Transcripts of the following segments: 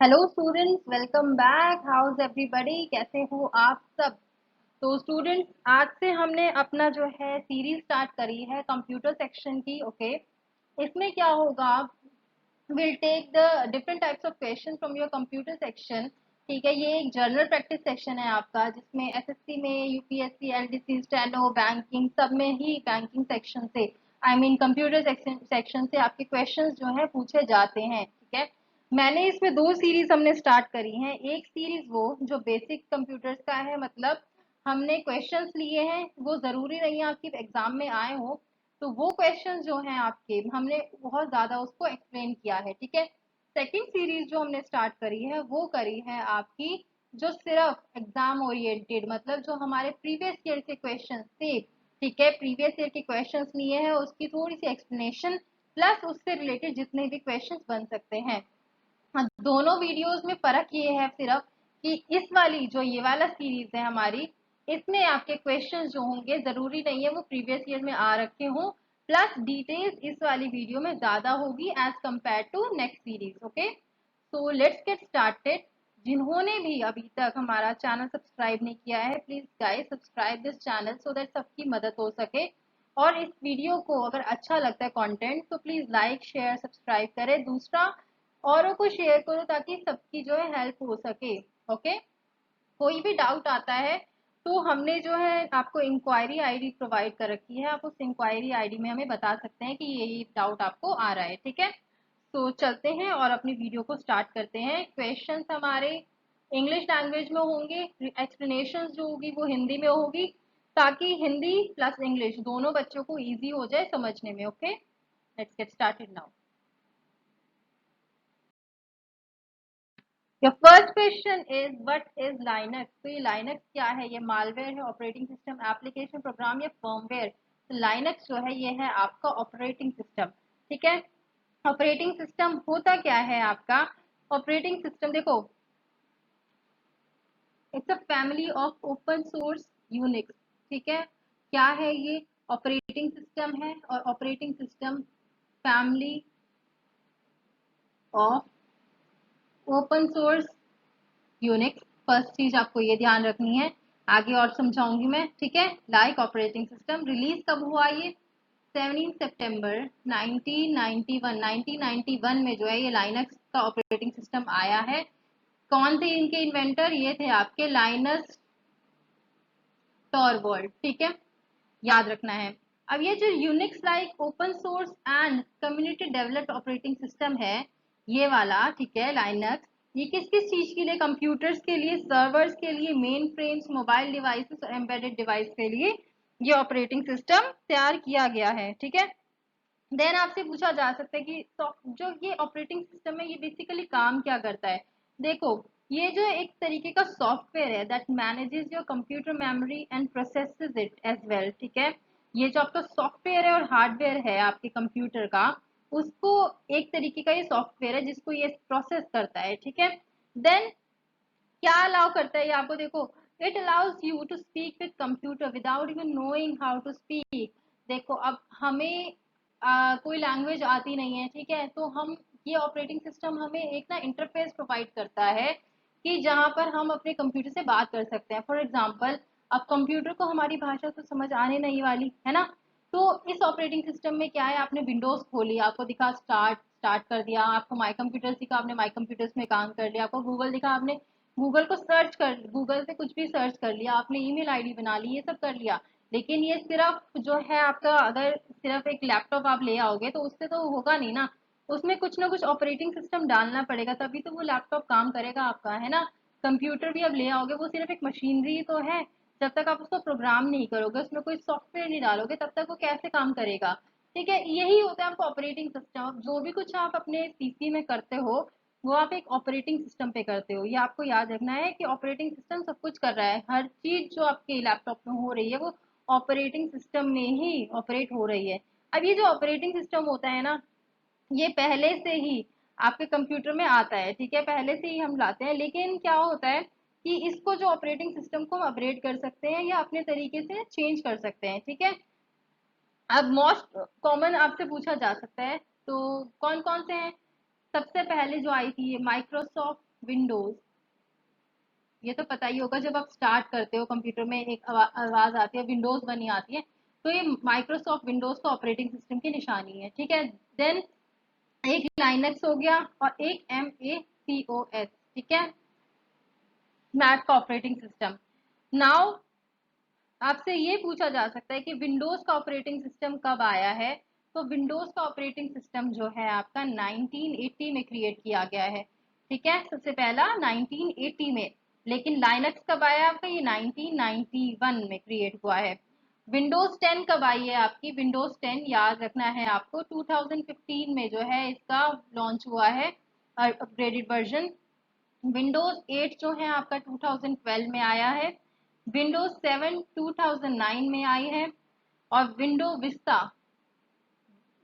Hello students, welcome back. How is everybody? कैसे हो आप सब? तो स्टूडेंट्स, आज से हमने अपना जो है सीरीज स्टार्ट करी है कंप्यूटर सेक्शन की। ओके, इसमें क्या होगा, will take the different types of question from your computer section. ठीक है, ये एक जनरल प्रैक्टिस सेक्शन है आपका, जिसमें एसएससी में, यूपीएससी, एलडीसी, स्टेनो, बैंकिंग, सब में ही बैंकिंग सेक्शन से, आई मीन कंप्यूटर सेक्शन से आपके क्वेश्चंस जो है पूछे जाते हैं। ठीक है, मैंने इसमें दो सीरीज हमने स्टार्ट करी हैं। एक सीरीज वो जो बेसिक कंप्यूटर्स का है, मतलब हमने क्वेश्चंस लिए हैं, वो जरूरी नहीं है आपके एग्जाम में आए हो, तो वो क्वेश्चंस जो हैं आपके, हमने बहुत ज्यादा उसको एक्सप्लेन किया है। ठीक है, सेकंड सीरीज जो हमने स्टार्ट करी है वो करी है आपकी, जो सिर्फ एग्जाम ओरिएंटेड, मतलब जो हमारे प्रीवियस ईयर के क्वेश्चन थे। ठीक है, प्रीवियस ईयर के क्वेश्चंस लिए हैं, उसकी थोड़ी सी एक्सप्लेनेशन प्लस उससे रिलेटेड जितने भी क्वेश्चंस बन सकते हैं। हाँ, दोनों वीडियोस में फर्क ये है सिर्फ कि इस वाली जो ये वाला सीरीज है हमारी, इसमें आपके क्वेश्चंस जो होंगे जरूरी नहीं है वो प्रीवियस ईयर में आ रखे हों, प्लस डिटेल्स इस वाली वीडियो में ज्यादा होगी as compare to next series. Okay, so let's get started. जिन्होंने भी अभी तक हमारा चैनल सब्सक्राइब नहीं किया है, please guys subscribe this channel so that सबकी मदद हो सके। और इस वीडियो को अगर अच्छा लगता है कंटेंट तो प्लीज लाइक शेयर सब्सक्राइब करें। दूसरा, औरों को शेयर करो ताकि सबकी जो है हेल्प हो सके। ओके, कोई भी डाउट आता है तो हमने जो है आपको इंक्वायरी आईडी प्रोवाइड कर रखी है, आप उस इंक्वायरी आईडी में हमें बता सकते हैं कि ये डाउट आपको आ रहा है। ठीक है, तो चलते हैं और अपनी वीडियो को स्टार्ट करते हैं। क्वेश्चंस हमारे इंग्लिश लैंग्वेज में होंगे, एक्सप्लेनेशन जो होगी वो हिंदी में होगी, ताकि हिंदी प्लस इंग्लिश दोनों बच्चों को इजी हो जाए समझने में। Okay, let's get started now. Your first question is what is Linux. तो ये लाइनक्स क्या है? ये मालवेयर है, ऑपरेटिंग सिस्टम, एप्लीकेशन, प्रोग्राम या फर्मवेयर? तो लाइनक्स जो है ये है आपका ऑपरेटिंग सिस्टम। ठीक है, ऑपरेटिंग सिस्टम होता क्या है आपका? ऑपरेटिंग सिस्टम देखो, it's a family of open source Unix. ठीक है, क्या है ये? ऑपरेटिंग सिस्टम है, और operating system family of open source Unix. First चीज आपको ये ध्यान रखनी है, आगे और समझाऊंगी मैं। ठीक है, लाइक ऑपरेटिंग सिस्टम रिलीज कब हुआ ये? 17 सितंबर 1991। 1991 में जो है ये लाइनक्स का ऑपरेटिंग सिस्टम आया है। कौन थे इनके इन्वेंटर? ये थे आपके लाइनस टॉरवॉल्ड। ठीक है, याद रखना है। अब ये जो Unix like open source and community developed operating system है, ये वाला, ठीक है, लाइनक्स, ये किस किस चीज के लिए? कंप्यूटर्स के लिए, सर्वर्स के लिए, मेन फ्रेम्स, मोबाइल डिवाइसेस और एम्बेडेड डिवाइस के लिए ये ऑपरेटिंग सिस्टम तैयार किया गया है। ठीक है, देन आपसे पूछा जा सकता है कि जो ये ऑपरेटिंग सिस्टम है ये बेसिकली काम क्या करता है। देखो, ये जो एक तरीके का सॉफ्टवेयर है that manages your computer memory and processes it as well. ठीक है, ये जो आपका सॉफ्टवेयर है और हार्डवेयर है आपके कंप्यूटर का, उसको एक तरीके का ये सॉफ्टवेयर है जिसको ये प्रोसेस करता है। ठीक है, देन क्या अलाउ करता है ये आपको? देखो, it allows you to speak with computer without even knowing how to speak. देखो, अब हमें कोई लैंग्वेज आती नहीं है, ठीक है, तो हम, ये ऑपरेटिंग सिस्टम हमें एक ना इंटरफेस प्रोवाइड करता है कि जहाँ पर हम अपने कंप्यूटर से बात कर सकते हैं। फॉर एग्जांपल, अब कंप्यूटर को हमारी भाषा तो समझ आने नहीं वाली है ना, तो इस ऑपरेटिंग सिस्टम में क्या है, आपने विंडोज खोली, आपको दिखा स्टार्ट, स्टार्ट कर दिया, आपको माई कंप्यूटर दिखा, आपने माई कंप्यूटर्स में काम कर लिया, आपको गूगल दिखा, आपने गूगल को सर्च कर, गूगल से कुछ भी सर्च कर लिया, आपने ईमेल आईडी बना ली, ये सब कर लिया। लेकिन ये सिर्फ जो है आपका, अगर सिर्फ एक लैपटॉप आप ले आओगे तो उससे तो होगा नहीं ना, उसमें कुछ ना कुछ ऑपरेटिंग सिस्टम डालना पड़ेगा, तभी तो वो लैपटॉप काम करेगा आपका, है ना। कंप्यूटर भी अब ले आओगे, वो सिर्फ एक मशीनरी तो है, जब तक आप उसको प्रोग्राम नहीं करोगे, उसमें कोई सॉफ्टवेयर नहीं डालोगे, तब तक वो कैसे काम करेगा? ठीक है, यही होता है आपका ऑपरेटिंग सिस्टम। जो भी कुछ आप अपने पीसी में करते हो वो आप एक ऑपरेटिंग सिस्टम पे करते हो, ये आपको याद रखना है कि ऑपरेटिंग सिस्टम सब कुछ कर रहा है। हर चीज जो आपके लैपटॉप में हो रही है वो ऑपरेटिंग सिस्टम में ही ऑपरेट हो रही है। अब ये जो ऑपरेटिंग सिस्टम होता है ना, ये पहले से ही आपके कंप्यूटर में आता है। ठीक है, पहले से ही हम लाते हैं, लेकिन क्या होता है कि इसको जो ऑपरेटिंग सिस्टम को हम अपग्रेड कर सकते हैं या अपने तरीके से चेंज कर सकते हैं। ठीक है, अब मोस्ट कॉमन आपसे पूछा जा सकता है, तो कौन कौन से हैं? सबसे पहले जो आई थी ये माइक्रोसॉफ्ट विंडोज, ये तो पता ही होगा, जब आप स्टार्ट करते हो कंप्यूटर में एक आवाज आती है विंडोज बनी आती है, तो ये माइक्रोसॉफ्ट विंडोज का ऑपरेटिंग सिस्टम की निशानी है, ठीक है। देन एक लाइनक्स हो गया और एक MACOS, ठीक है, मैक का ऑपरेटिंग सिस्टम। नाउ आपसे ये पूछा जा सकता है कि विंडोज का ऑपरेटिंग सिस्टम कब आया है। तो विंडोज का ऑपरेटिंग सिस्टम जो है आपका 1980 में क्रिएट किया गया है, ठीक है, सबसे पहला 1980 में। लेकिन लाइनक्स कब आया आपका, ये 1991 में क्रिएट हुआ है। विंडोज 10 कब आई है आपकी, विंडोज 10 याद रखना है आपको 2015 में जो है इसका लॉन्च हुआ है अपग्रेडेड वर्जन। विंडोज 8 जो है आपका 2012 में आया है। विंडोज 7 2009 में आई है। और विंडो विस्ता,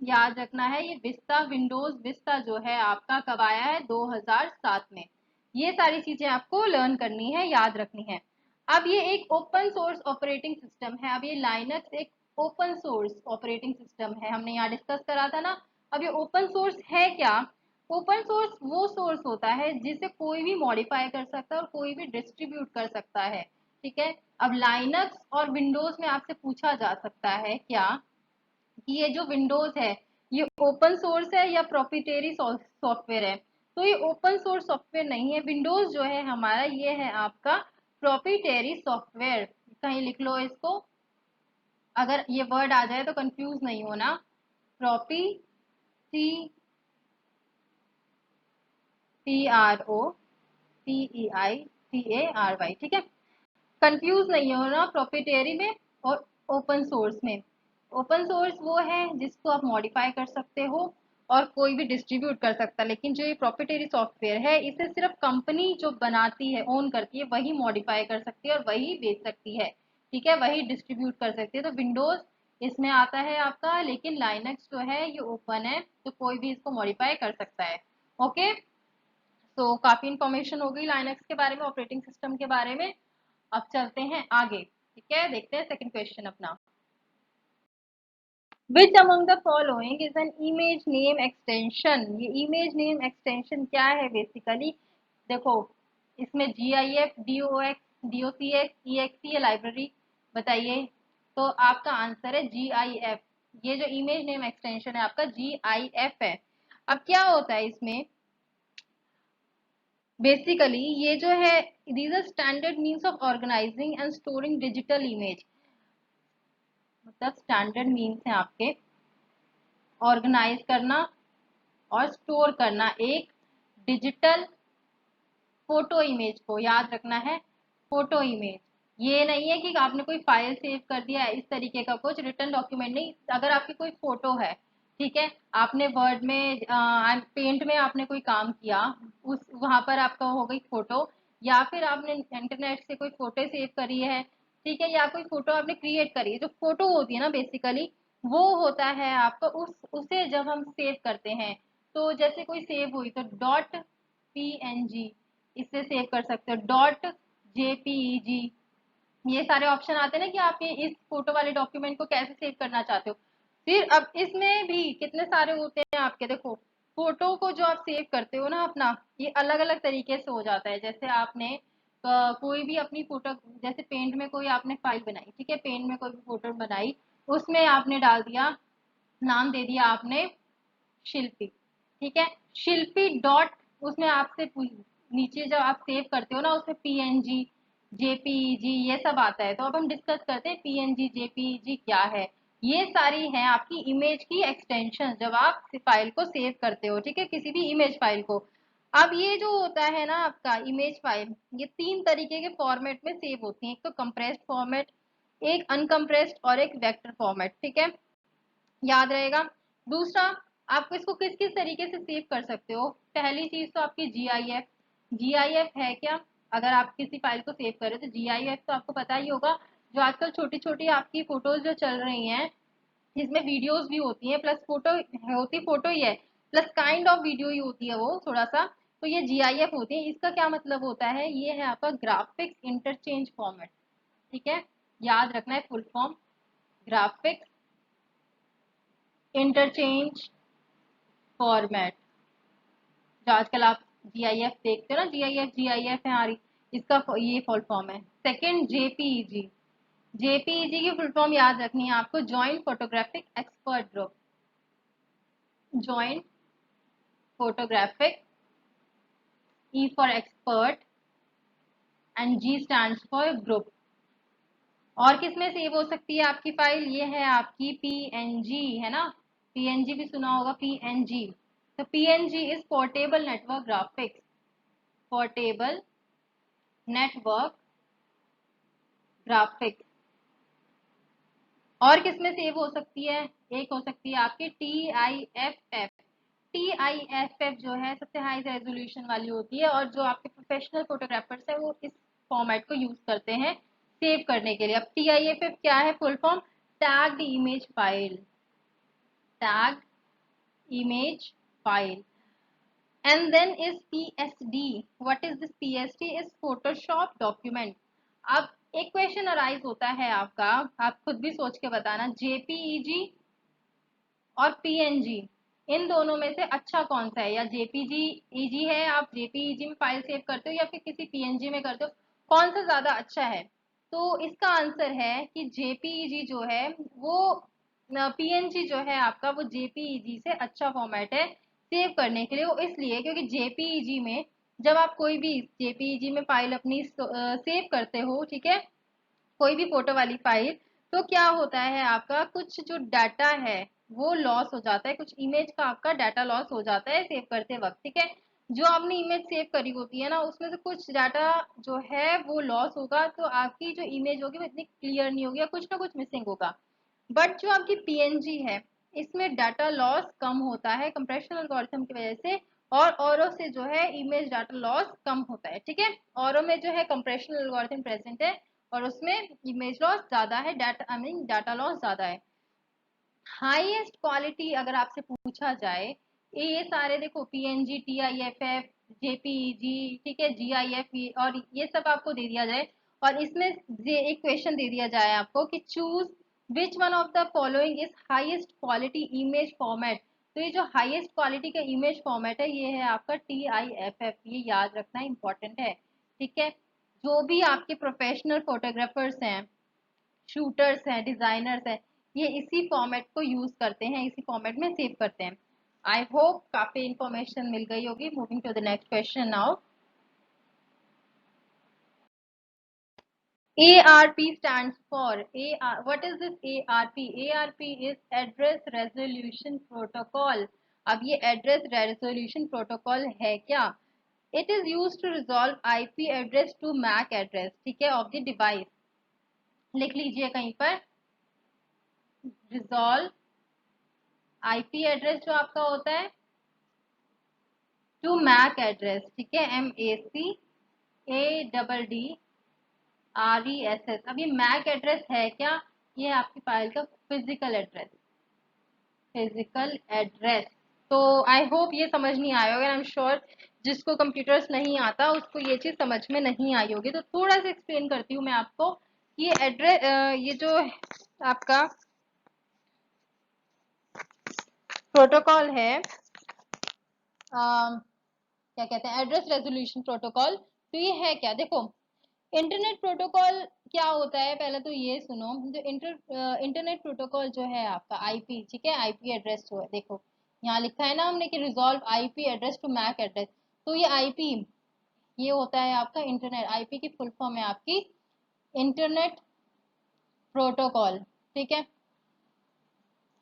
याद रखना है ये विस्ता, विंडोज विस्ता जो है आपका कब आया है, 2007 में। ये सारी चीजें आपको लर्न करनी है, याद रखनी है। अब ये एक ओपन सोर्स ऑपरेटिंग सिस्टम है। अब ये लाइनक्स एक ओपन सोर्स ऑपरेटिंग सिस्टम है, हमने यहाँ डिस्कस करा था ना। अब ये ओपन सोर्स है क्या, ओपन सोर्स वो सोर्स होता है जिसे कोई भी मॉडिफाई कर सकता है और कोई भी डिस्ट्रीब्यूट कर सकता है, ठीक है। अब लाइनक्स और विंडोज में आपसे पूछा जा सकता है क्या कि ये जो विंडोज है ये ओपन सोर्स है या प्रोप्राइटरी सॉफ्टवेयर है। तो ये ओपन सोर्स सॉफ्टवेयर नहीं है, विंडोज जो है हमारा ये है आपका प्रोप्राइटरी सॉफ्टवेयर। कहीं लिख लो इसको, अगर ये वर्ड आ जाए तो कंफ्यूज नहीं होना। PROPREITARY, ठीक है, कंफ्यूज नहीं होना प्रोप्राइटरी में और ओपन सोर्स में। ओपन सोर्स वो है जिसको आप मॉडिफाई कर सकते हो और कोई भी डिस्ट्रीब्यूट कर सकता है, लेकिन जो ये प्रोप्राइटरी सॉफ्टवेयर है इसे सिर्फ कंपनी जो बनाती है, ओन करती है, वही मॉडिफाई कर सकती है और वही बेच सकती है, ठीक है, वही डिस्ट्रीब्यूट कर सकती है। तो विंडोज इसमें आता है आपका, लेकिन लाइनक्स जो है ये ओपन है, तो कोई भी इसको मॉडिफाई कर सकता है। ओके, तो काफी इंफॉर्मेशन हो गई लाइनक्स के बारे में, ऑपरेटिंग सिस्टम के बारे में। अब चलते हैं आगे, ठीक है, देखते हैं सेकंड क्वेश्चन अपना। Which among the following is an image name extension? ये image name extension क्या है बेसिकली, देखो इसमें GIF, DOX, DOCX, EXE है लाइब्रेरी, बताइए। तो आपका आंसर है GIF। ये जो इमेज नेम एक्सटेंशन है आपका GIF है। अब क्या होता है इसमें, बेसिकली ये जो है these are standard means of organizing and storing digital image, मतलब स्टैंडर्ड मीन्स है आपके ऑर्गेनाइज करना और स्टोर करना एक डिजिटल फोटो इमेज को, याद रखना है फोटो इमेज। ये नहीं है कि आपने कोई फाइल सेव कर दिया है, इस तरीके का कुछ रिटर्न डॉक्यूमेंट नहीं। अगर आपकी कोई फोटो है, ठीक है, आपने वर्ड में पेंट में आपने कोई काम किया, उस वहां पर आपका हो गई फोटो, या फिर आपने इंटरनेट से कोई फोटो सेव करी है, ठीक है, या कोई फोटो आपने क्रिएट करी है, जो फोटो होती है ना बेसिकली वो होता है आपका उसे जब हम सेव करते हैं, तो जैसे कोई सेव हुई तो डॉट PNG इससे सेव कर सकते हो, डॉट JPEG, ये सारे ऑप्शन आते हैं ना कि आप ये इस फोटो वाले डॉक्यूमेंट को कैसे सेव करना चाहते हो। फिर अब इसमें भी कितने सारे होते हैं आपके, देखो फोटो को जो आप सेव करते हो ना अपना, ये अलग अलग तरीके से हो जाता है। जैसे आपने कोई भी अपनी फोटो, जैसे पेंट में कोई आपने फाइल बनाई, ठीक है, पेंट में कोई भी फोटो बनाई, उसमें आपने डाल दिया, नाम दे दिया आपने शिल्पी, ठीक है, शिल्पी डॉट, उसमें आपसे नीचे जब आप सेव करते हो ना उसमें PNG JPEG ये सब आता है। तो अब हम डिस्कस करते हैं PNG JPEG क्या है। ये सारी हैं आपकी इमेज की एक्सटेंशन जब आप फाइल को सेव करते हो, ठीक है, किसी भी इमेज फाइल को। अब ये जो होता है ना आपका इमेज फाइल, ये तीन तरीके के फॉर्मेट में सेव होती है, एक तो कंप्रेस्ड फॉर्मेट, एक अनकंप्रेस्ड और एक वेक्टर फॉर्मेट, ठीक है, याद रहेगा। दूसरा, आप इसको किस किस तरीके से सेव कर सकते हो, पहली चीज तो आपकी GIF। GIF है क्या, अगर आप किसी फाइल को सेव कर रहे हो तो GIF तो आपको पता ही होगा, जो आजकल छोटी छोटी आपकी फोटोज जो चल रही हैं, जिसमें वीडियोस भी होती हैं प्लस फोटो होती, फोटो ही है प्लस काइंड ऑफ वीडियो ही होती है वो थोड़ा सा, तो ये GIF होती है। इसका क्या मतलब होता है, ये है आपका ग्राफिक्स इंटरचेंज फॉर्मेट, ठीक है, याद रखना है full form, graphics interchange format, जो आजकल आप GIF देखते हो ना, GIF है हमारी, इसका ये फुल फॉर्म है। सेकंड JPEG, JPEG की फुल फॉर्म याद रखनी है आपको, joint photographic expert group, joint photographic, E for expert and G stands for group. और किस में सेव हो सकती है आपकी फाइल, ये है आपकी PNG, है ना, PNG भी सुना होगा, PNG। तो PNG is portable network graphics, portable network graphics. और किस में सेव हो सकती है, एक हो सकती है आपकी TIFF। TIFF जो है सबसे हाई रेजोल्यूशन वाली होती है, और जो आपके प्रोफेशनल फोटोग्राफर्स है वो इस फॉर्मेट को यूज करते हैं सेव करने के लिए। अब TIFF क्या है full form, tagged image file, tagged image file. And then is PSD, what is this PSD, is Photoshop document. अब एक क्वेश्चन अराइज होता है आपका, आप खुद भी सोच के बताना, JPEG और PNG, इन दोनों में से अच्छा कौन सा है, या JPEG है, आप JPEG में फाइल सेव करते हो या फिर किसी PNG में करते हो, कौन सा ज्यादा अच्छा है। तो इसका आंसर है कि JPEG जो है वो, PNG जो है आपका वो JPEG से अच्छा फॉर्मेट है सेव करने के लिए। वो इसलिए क्योंकि JPEG में जब आप कोई भी JPEG में फाइल अपनी सेव करते हो, ठीक है, कोई भी फोटो वाली फाइल, तो क्या होता है आपका कुछ जो डाटा है वो लॉस हो जाता है, कुछ इमेज का आपका डाटा लॉस हो जाता है सेव करते वक्त, ठीक है। जो आपने इमेज सेव करी होती है ना, उसमें से कुछ डाटा जो है वो लॉस होगा, तो आपकी जो इमेज होगी वो इतनी क्लियर नहीं होगी, या कुछ ना कुछ मिसिंग होगा। बट जो आपकी PNG है, इसमें डाटा लॉस कम होता है कंप्रेशन एल्गोरिथम की वजह से, और औरों से जो है इमेज डाटा लॉस कम होता है, ठीक है। औरों में जो है कंप्रेशन एल्गोरिथम प्रेजेंट है, और उसमें इमेज लॉस ज्यादा है, data I mean data loss ज्यादा है। हाईएस्ट क्वालिटी अगर आपसे पूछा जाए, ये सारे देखो PNG, TIFF, JPEG, ठीक है, GIF, और ये सब आपको दे दिया जाए, और इसमें एक क्वेश्चन दे दिया जाए आपको कि choose which one of the following is highest quality image format, तो ये जो हाईएस्ट क्वालिटी का इमेज फॉर्मेट है ये है आपका TIFF, ये याद रखना इंपॉर्टेंट है, ठीक है। जो भी आपके प्रोफेशनल फोटोग्राफर्स हैं, शूटर्स हैं, डिजाइनर्स हैं, ये इसी फॉर्मेट को यूज करते हैं, इसी फॉर्मेट में सेव करते हैं। आई होप काफी इंफॉर्मेशन मिल गई होगी। Moving to the next question now. ARP stands for what is this ARP? ARP is Address Resolution Protocol। अब ये Address Resolution Protocol है क्या? It is used to resolve IP address to MAC address, ठीक है, of the device। लिख लीजिए कहीं पर, resolve IP एड्रेस जो आपका होता है टू मैक एड्रेस, ठीक है, MACADDRESS। अब ये मैक एड्रेस है क्या, ये आपकी फाइल का फिजिकल एड्रेस, फिजिकल एड्रेस। तो आई होप ये समझ नहीं आया होगा, आई एम श्योर जिसको कंप्यूटर्स नहीं आता उसको ये चीज समझ में नहीं आई होगी। तो थोड़ा सा एक्सप्लेन करती हूँ मैं आपको, ये एड्रेस, ये जो आपका प्रोटोकॉल है, क्या कहते हैं, एड्रेस रेजोल्यूशन प्रोटोकॉल, तो ये है क्या, देखो इंटरनेट प्रोटोकॉल क्या होता है, पहले तो ये सुनो, जो इंटरनेट प्रोटोकॉल जो है आपका आईपी, ठीक है, आईपी एड्रेस जो है, देखो यहाँ लिखा है ना हमने कि resolve IP address to MAC address, तो ये आईपी, ये होता है आपका इंटरनेट, आईपी की फुल फॉर्म है आपकी इंटरनेट प्रोटोकॉल, ठीक है।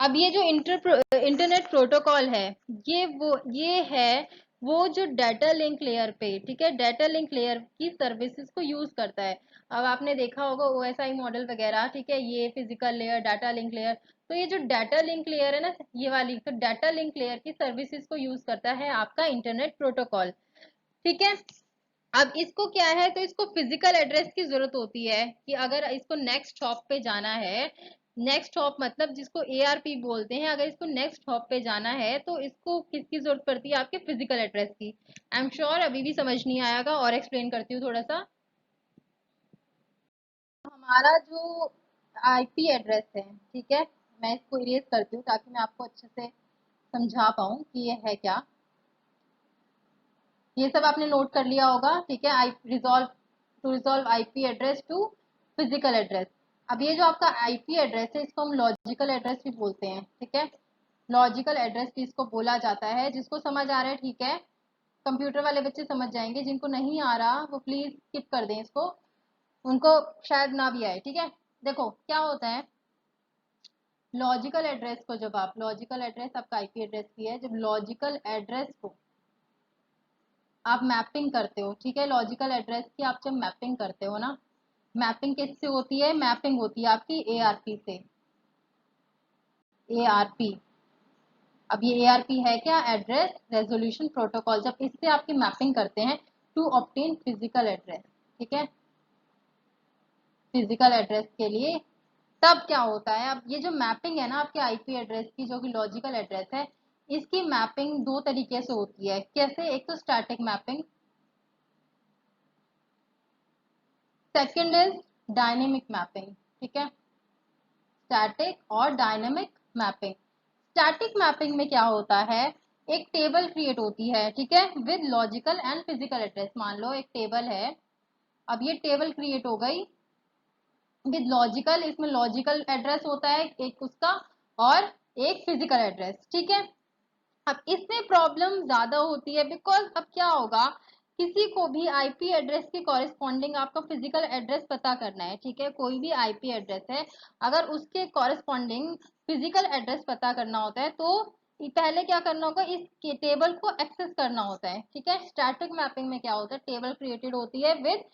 अब ये जो इंटरनेट प्रोटोकॉल है, ये है वो जो डाटा लिंक लेयर पे, ठीक है, डाटा लिंक लेयर की सर्विसेज को यूज करता है। अब आपने देखा होगा OSI मॉडल वगैरह, ठीक है, ये physical layer, data link layer, तो ये जो डाटा लिंक लेयर है ना, ये वाली, तो डाटा लिंक लेयर की सर्विसेज को यूज करता है आपका इंटरनेट प्रोटोकॉल, ठीक है। अब इसको क्या है, तो इसको फिजिकल एड्रेस की जरूरत होती है कि अगर इसको नेक्स्ट हॉप पे जाना है, नेक्स्ट हॉप मतलब जिसको ARP बोलते हैं, अगर इसको नेक्स्ट हॉप पे जाना है तो इसको किसकी जरूरत पड़ती है, आपके फिजिकल एड्रेस की। आई एम श्योर अभी भी समझ नहीं आएगा, और एक्सप्लेन करती हूँ थोड़ा सा। हमारा जो IP एड्रेस है, ठीक है, मैं इसको इरेज करती हूँ ताकि मैं आपको अच्छे से समझा पाऊँ कि ये है क्या। ये सब आपने नोट कर लिया होगा, ठीक है। I resolve to resolve IP address to physical address. अब ये जो आपका आईपी एड्रेस है इसको हम लॉजिकल एड्रेस भी बोलते हैं, ठीक है। लॉजिकल एड्रेस भी इसको बोला जाता है। जिसको समझ आ रहा है ठीक है, कंप्यूटर वाले बच्चे समझ जाएंगे, जिनको नहीं आ रहा वो प्लीज स्किप कर दें इसको, उनको शायद ना भी आए, ठीक है। देखो क्या होता है, लॉजिकल एड्रेस को जब आप, लॉजिकल एड्रेस आपका आईपी एड्रेस की है, जब लॉजिकल एड्रेस को आप मैपिंग करते हो, ठीक है, लॉजिकल एड्रेस की आप जब मैपिंग करते हो ना, मैपिंग किससे होती है, मैपिंग होती है आपकी एआरपी से, एआरपी। अब ये एआरपी है क्या, एड्रेस रेजोल्यूशन प्रोटोकॉल, जब इससे आपकी मैपिंग करते हैं टू ऑब्टेन फिजिकल एड्रेस, ठीक है, फिजिकल एड्रेस के लिए, तब क्या होता है, अब ये जो मैपिंग है ना आपके आईपी एड्रेस की, जो कि लॉजिकल एड्रेस है, इसकी मैपिंग दो तरीके से होती है। कैसे, एक तो static mapping, second is dynamic mapping, ठीक है, स्टैटिक और डायनेमिक मैपिंग। स्टैटिक मैपिंग में क्या होता है, एक टेबल क्रिएट होती है, ठीक है, with logical and physical address. मान लो एक टेबल है, अब ये टेबल क्रिएट हो गई विद लॉजिकल, इसमें लॉजिकल एड्रेस होता है एक उसका, और एक फिजिकल एड्रेस, ठीक है। अब इसमें प्रॉब्लम ज्यादा होती है, बिकॉज अब क्या होगा, किसी को भी आईपी एड्रेस के कॉरेस्पॉन्डिंग आपका फिजिकल एड्रेस पता करना है, ठीक है, कोई भी आईपी एड्रेस है, अगर उसके कॉरेस्पॉन्डिंग फिजिकल एड्रेस पता करना होता है तो पहले क्या करना होगा, इस टेबल को एक्सेस करना होता है, ठीक है। स्टैटिक मैपिंग में क्या होता है, टेबल क्रिएटेड होती है विद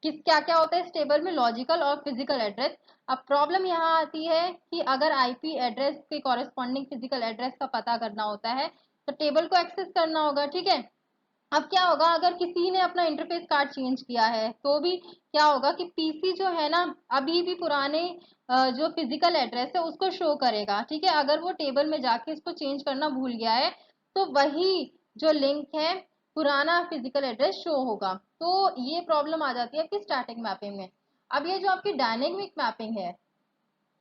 किस, क्या क्या होता है इस टेबल में, लॉजिकल और फिजिकल एड्रेस। अब प्रॉब्लम यहाँ आती है कि अगर आईपी एड्रेस के कॉरेस्पॉन्डिंग फिजिकल एड्रेस का पता करना होता है तो टेबल को एक्सेस करना होगा, ठीक है। अब क्या होगा, अगर किसी ने अपना इंटरफेस कार्ड चेंज किया है तो भी क्या होगा कि पीसी जो है ना अभी भी पुराने जो फिजिकल एड्रेस है उसको शो करेगा, ठीक है। अगर वो टेबल में जाके इसको चेंज करना भूल गया है तो वही जो लिंक है पुराना फिजिकल एड्रेस शो होगा। तो ये प्रॉब्लम आ जाती है आपकी स्टैटिक मैपिंग में। अब ये जो आपकी डायनेमिक मैपिंग है,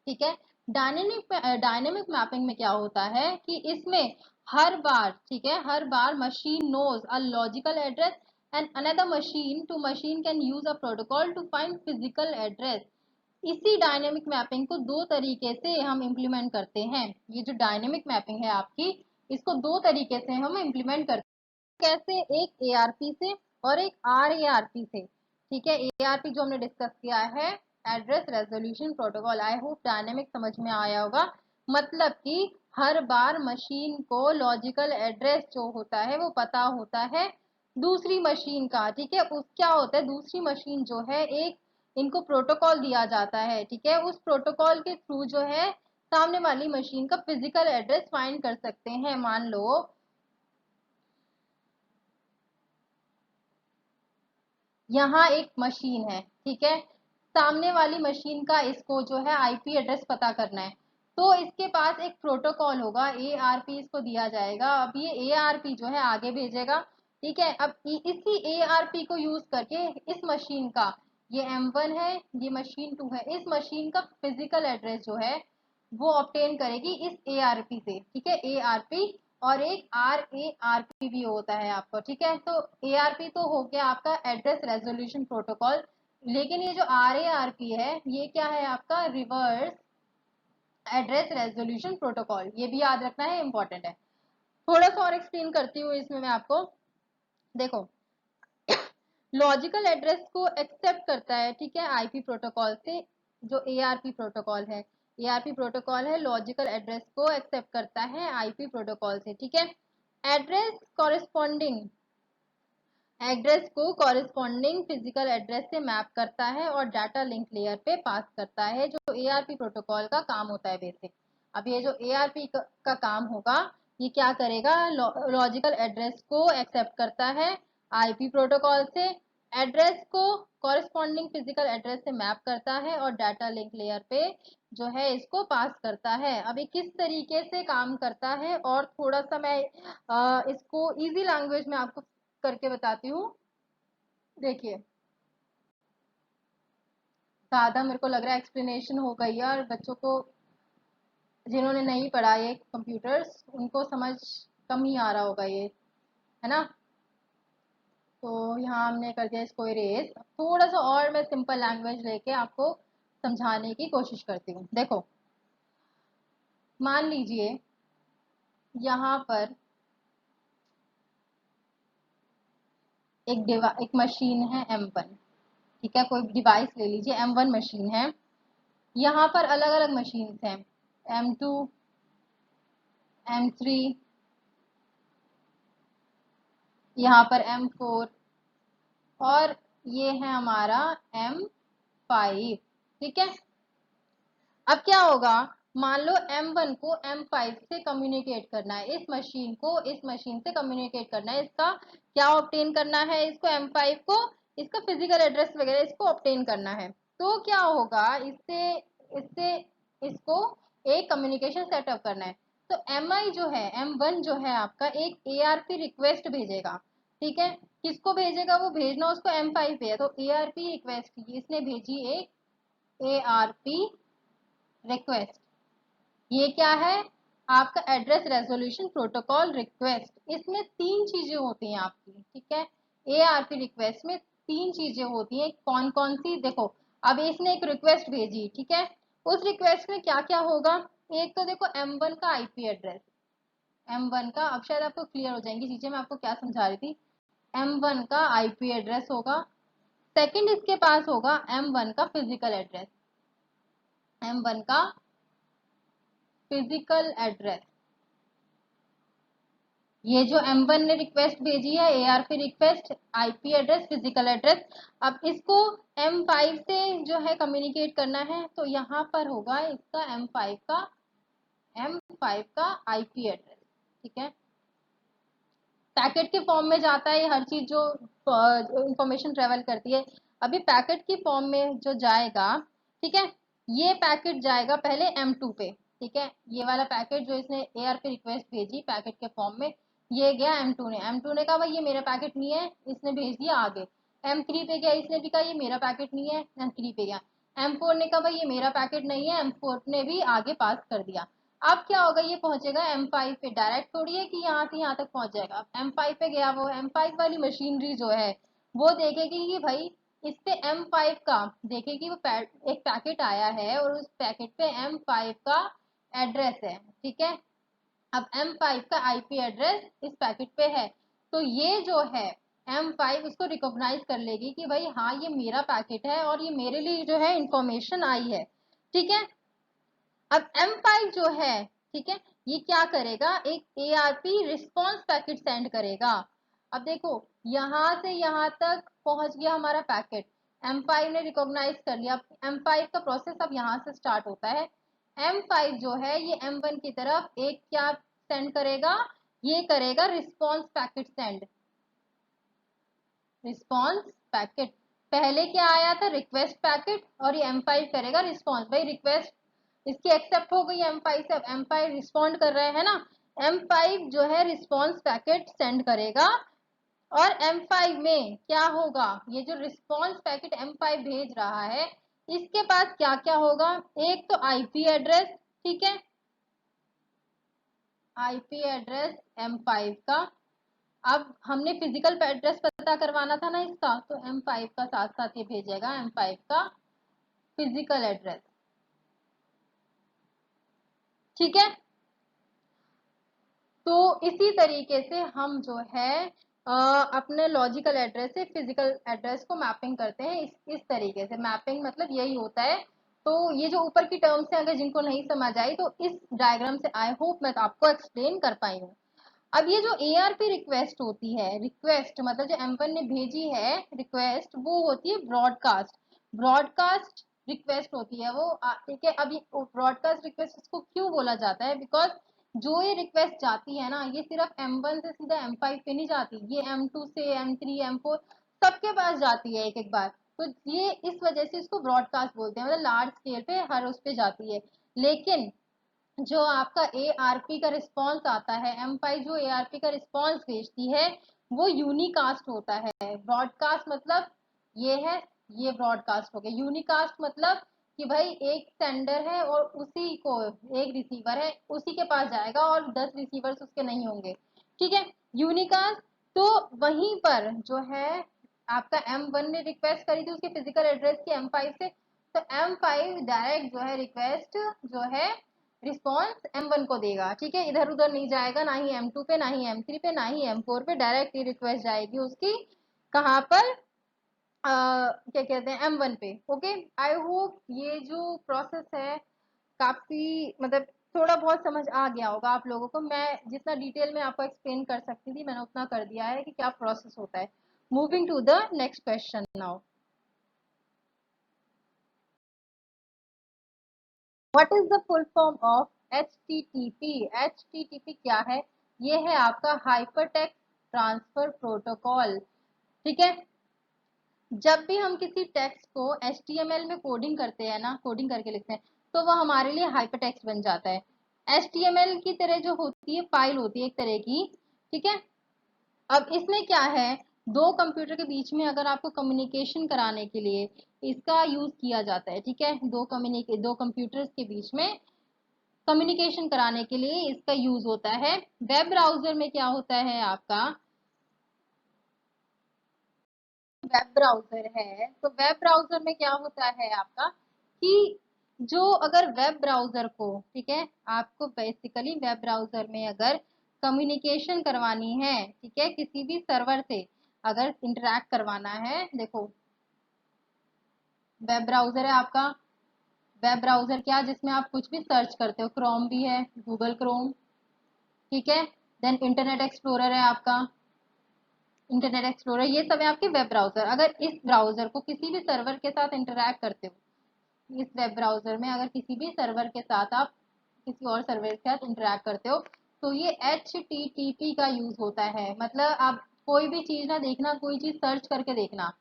ठीक है, डायनेमिक मैपिंग में क्या होता है कि इसमें हर बार, ठीक है, हर बार machine knows a logical address and another machine to machine can use a protocol to find physical address. इसी डायनेमिक मैपिंग को दो तरीके से हम इम्प्लीमेंट करते हैं। ये जो डायनेमिक मैपिंग है आपकी, इसको दो तरीके से हम इम्प्लीमेंट करते हैं। कैसे, एक एआरपी से और एक आरएआरपी से, ठीक है। एआरपी जो हमने डिस्कस किया है, address resolution protocol, I hope dynamic समझ में आया होगा। मतलब कि हर बार मशीन को लॉजिकल एड्रेस जो होता है वो पता होता है दूसरी मशीन का, ठीक है। उस क्या होता है, दूसरी मशीन जो है एक, इनको प्रोटोकॉल दिया जाता है, ठीक है, उस प्रोटोकॉल के थ्रू जो है सामने वाली मशीन का फिजिकल एड्रेस फाइंड कर सकते हैं। मान लो यहाँ एक मशीन है, ठीक है, सामने वाली मशीन का इसको जो है आईपी एड्रेस पता करना है, तो इसके पास एक प्रोटोकॉल होगा, एआरपी इसको दिया जाएगा। अब ये एआरपी जो है आगे भेजेगा, ठीक है। अब इसी एआरपी को यूज करके इस मशीन का, ये M1 है, ये मशीन 2 है, इस मशीन का फिजिकल एड्रेस जो है वो ऑब्टेन करेगी इस एआरपी से, ठीक है, एआरपी। और एक आरएआरपी भी होता है आपको, ठीक है। तो एआरपी तो हो गया आपका एड्रेस रेजोल्यूशन प्रोटोकॉल, लेकिन ये जो आरएआरपी है ये क्या है आपका, रिवर्स एड्रेस रेजोल्यूशन प्रोटोकॉल। ये भी याद रखना है, इंपॉर्टेंट है। थोड़ा सा और एक्सप्लेन करती हूँ इसमें मैं आपको। देखो, लॉजिकल एड्रेस को एक्सेप्ट करता है, ठीक है, आईपी प्रोटोकॉल से, जो एआरपी प्रोटोकॉल है, एआरपी प्रोटोकॉल है, लॉजिकल एड्रेस को एक्सेप्ट करता है आईपी प्रोटोकॉल से, ठीक है। एड्रेस कॉरेस्पॉन्डिंग, एड्रेस को कॉरेस्पॉन्डिंग फिजिकल एड्रेस से मैप करता है और डाटा लिंक लेयर पे पास करता है, जो एआरपी प्रोटोकॉल का काम होता है बेसिक। अब ये जो एआरपी का काम होगा, ये क्या करेगा, लॉजिकल एड्रेस को एक्सेप्ट करता है आईपी प्रोटोकॉल से, एड्रेस को कॉरेस्पॉन्डिंग फिजिकल एड्रेस से मैप करता है और डाटा लिंक लेयर पे जो है इसको पास करता है। अब ये किस तरीके से काम करता है, और थोड़ा सा मैं इसको इजी लैंग्वेज में आपको करके बताती हूँ। देखिए, ज्यादा मेरे को लग रहा है एक्सप्लेनेशन हो गई है, और बच्चों को जिन्होंने नहीं पढ़ा ये कंप्यूटर्स उनको समझ कम ही आ रहा होगा ये, है ना। तो यहाँ हमने कर दिया इसको इरेज। थोड़ा सा और मैं सिंपल लैंग्वेज लेके आपको समझाने की कोशिश करती हूँ। देखो, मान लीजिए यहाँ पर एक मशीन है M1, ठीक है, कोई डिवाइस ले लीजिए, M1 मशीन है। यहाँ पर अलग अलग मशीन हैं, M2, M3, यहाँ पर M4 और ये है हमारा M5, ठीक है। अब क्या होगा, मान लो M1 को M5 से कम्युनिकेट करना है, इस मशीन को इस मशीन से कम्युनिकेट करना है, इसका क्या ऑब्टेन करना है, इसको M5 को इसका फिजिकल एड्रेस वगैरह इसको ऑब्टेन करना है। तो क्या होगा, इससे इससे इसको एक कम्युनिकेशन सेटअप करना है। तो MI जो है, M1 जो है आपका एक ARP रिक्वेस्ट भेजेगा, ठीक है। किसको भेजेगा, वो भेजना उसको M5 पे है, तो ARP रिक्वेस्ट इसने भेजी, एक ARP रिक्वेस्ट। ये क्या है, आपका एड्रेस रेजोल्यूशन प्रोटोकॉल रिक्वेस्ट। इसमें तीन चीजें होती हैं आपकी, ठीक है। ARP रिक्वेस्ट में तीन चीजें होती हैं, कौन कौन सी, देखो। अब इसने एक रिक्वेस्ट भेजी, ठीक है। उस रिक्वेस्ट में क्या क्या होगा, एक तो देखो M1 का IP एड्रेस, M1 का, अब शायद आपको क्लियर हो जाएंगी चीजें, मैं आपको क्या समझा रही थी। M1 का IP एड्रेस होगा। सेकंड इसके पास होगा M1 का फिजिकल एड्रेस, M1 का फिजिकल एड्रेस। ये जो M1 ने रिक्वेस्ट भेजी है, ARP request, IP address, physical address, अब इसको M5 से जो है कम्युनिकेट करना है, तो यहाँ पर होगा इसका M5 का IP एड्रेस, ठीक है। पैकेट के फॉर्म में जाता है ये हर चीज, जो इंफॉर्मेशन ट्रेवल करती है। अभी पैकेट की फॉर्म में जो जाएगा, ठीक है, ये पैकेट जाएगा पहले M2 पे, ठीक है। ये वाला पैकेट जो इसने ARP रिक्वेस्ट भेजी पैकेट के फॉर्म में, ये गया M2 ने कहा भाई ये मेरा पैकेट नहीं है, इसने भेज दिया आगे। M3 पे गया, इसने भी कहा ये मेरा पैकेट नहीं है, M3 पे गया। M4 ने कहा भाई ये मेरा पैकेट नहीं है, M4 ने भी आगे पास कर दिया। अब क्या होगा, ये पहुंचेगा M5 पे, डायरेक्ट थोड़ी है कि यहाँ से यहाँ तक पहुंच जाएगा। अब M5 पे गया, वो M5 वाली मशीनरी जो है वो देखेगी कि भाई इस पे M5 का, देखेगी वो एक पैकेट आया है और उस पैकेट पे M5 का एड्रेस है, ठीक है। अब M5 का IP एड्रेस इस पैकेट पे है, तो ये जो है M5 उसको रिकॉग्नाइज कर लेगी कि भाई हाँ ये मेरा पैकेट है और ये मेरे लिए जो है इंफॉर्मेशन आई है, ठीक है। अब M5 जो है, ठीक है, ये क्या करेगा, एक ARP रिस्पॉन्स पैकेट सेंड करेगा। अब देखो यहां से यहां तक पहुंच गया हमारा पैकेट, M5 ने रिकॉग्नाइज कर लिया। M5 का प्रोसेस अब यहां से स्टार्ट होता है। M5 जो है ये M1 की तरफ एक क्या सेंड करेगा, ये करेगा response packet send, response packet. पहले क्या आया था, रिक्वेस्ट पैकेट, और ये M5 करेगा रिस्पॉन्स। भाई रिक्वेस्ट इसकी एक्सेप्ट हो गई M5 से, अब M5 रिस्पॉन्ड कर रहे हैं ना, M5 जो है रिस्पॉन्स पैकेट सेंड करेगा। और M5 में क्या होगा, ये जो रिस्पॉन्स पैकेट M5 भेज रहा है इसके पास क्या क्या होगा, एक तो IP एड्रेस, ठीक है, IP एड्रेस M5 का। अब हमने फिजिकल एड्रेस पता करवाना था ना इसका, तो M5 का साथ साथ ये भेजेगा M5 का फिजिकल एड्रेस, ठीक है। तो इसी तरीके से हम जो है अपने लॉजिकल एड्रेस से फिजिकल एड्रेस को मैपिंग करते हैं। इस तरीके से मैपिंग मतलब यही होता है। तो ये जो ऊपर की टर्म्स हैं अगर जिनको नहीं समझ आई तो इस डायग्राम से आई होप मैं आपको एक्सप्लेन कर पाई हूँ। अब ये जो ARP रिक्वेस्ट होती है, रिक्वेस्ट मतलब जो M1 ने भेजी है रिक्वेस्ट, वो होती है ब्रॉडकास्ट, ब्रॉडकास्ट रिक्वेस्ट होती है वो, ठीक है। अब ये ब्रॉडकास्ट रिक्वेस्ट इसको क्यों बोला जाता है, बिकॉज जो ये रिक्वेस्ट जाती है ना, ये सिर्फ M1 से सीधा M5 पे नहीं जाती, ये M2 से M3 M4 सबके पास जाती है एक एक बार। तो ये इस वजह से इसको ब्रॉडकास्ट बोलते हैं, मतलब लार्ज स्केल पे हर उस पे जाती है। लेकिन जो आपका ARP का रिस्पॉन्स आता है, M5 जो ARP का रिस्पॉन्स भेजती है वो यूनिकास्ट होता है। ब्रॉडकास्ट मतलब ये है, ये ब्रॉडकास्ट हो गया। यूनिकास्ट मतलब कि भाई एक सेंडर है और उसी को एक रिसीवर है, उसी के पास जाएगा और 10 रिसीवर्स उसके नहीं होंगे, ठीक है। यूनिकास्ट तो वहीं पर जो है आपका M1 ने रिक्वेस्ट करी थी उसके फिजिकल एड्रेस की M5 से, तो M5 डायरेक्ट जो है रिक्वेस्ट जो है रिस्पॉन्स M1 को देगा, ठीक है, इधर उधर नहीं जाएगा, ना ही M2 पे, ना ही M3 पे, ना ही M4 पे, डायरेक्ट ये रिक्वेस्ट जाएगी उसकी कहाँ पर, क्या कहते हैं, M1 पे। ओके, आई होप ये जो प्रोसेस है काफी मतलब थोड़ा बहुत समझ आ गया होगा आप लोगों को। मैं जितना डिटेल में आपको एक्सप्लेन कर सकती थी मैंने उतना कर दिया है कि क्या प्रोसेस होता है। Moving to the next question now, what is the full form of HTTP? HTTP क्या है? ये है आपका हाइपर टेक्स्ट ट्रांसफर प्रोटोकॉल, ठीक है। जब भी हम किसी टेक्स्ट को HTML में कोडिंग करते हैं ना, कोडिंग करके लिखते हैं, तो वो हमारे लिए हाइपर टेक्स्ट बन जाता है। HTML की तरह जो होती है फाइल होती है एक तरह की, ठीक है। अब इसमें क्या है, दो कंप्यूटर के बीच में अगर आपको कम्युनिकेशन कराने के लिए इसका यूज किया जाता है, ठीक है, दो कंप्यूटर्स के बीच में कम्युनिकेशन कराने के लिए इसका यूज होता है। वेब ब्राउजर में क्या होता है आपका, वेब ब्राउजर है, तो वेब ब्राउजर में क्या होता है आपका कि जो अगर वेब ब्राउजर को, ठीक है, आपको बेसिकली वेब ब्राउजर में अगर कम्युनिकेशन करवानी है, ठीक है, किसी भी सर्वर से अगर इंटरेक्ट करवाना है, देखो वेब ब्राउजर है आपका, वेब ब्राउजर क्या, जिसमें आप कुछ भी सर्च करते हो, क्रोम भी है, गूगल क्रोम, ठीक है, देन इंटरनेट एक्सप्लोरर है आपका, इंटरनेट एक्सप्लोरर, ये सब है आपके वेब ब्राउजर। अगर इस ब्राउजर को किसी भी सर्वर के साथ इंटरेक्ट करते हो, इस वेब ब्राउजर में अगर किसी भी सर्वर के साथ आप किसी और सर्वर के साथ इंटरेक्ट करते हो, तो ये HTTP का यूज होता है। मतलब आप कोई भी चीज ना देखना, कोई चीज सर्च करके देखना,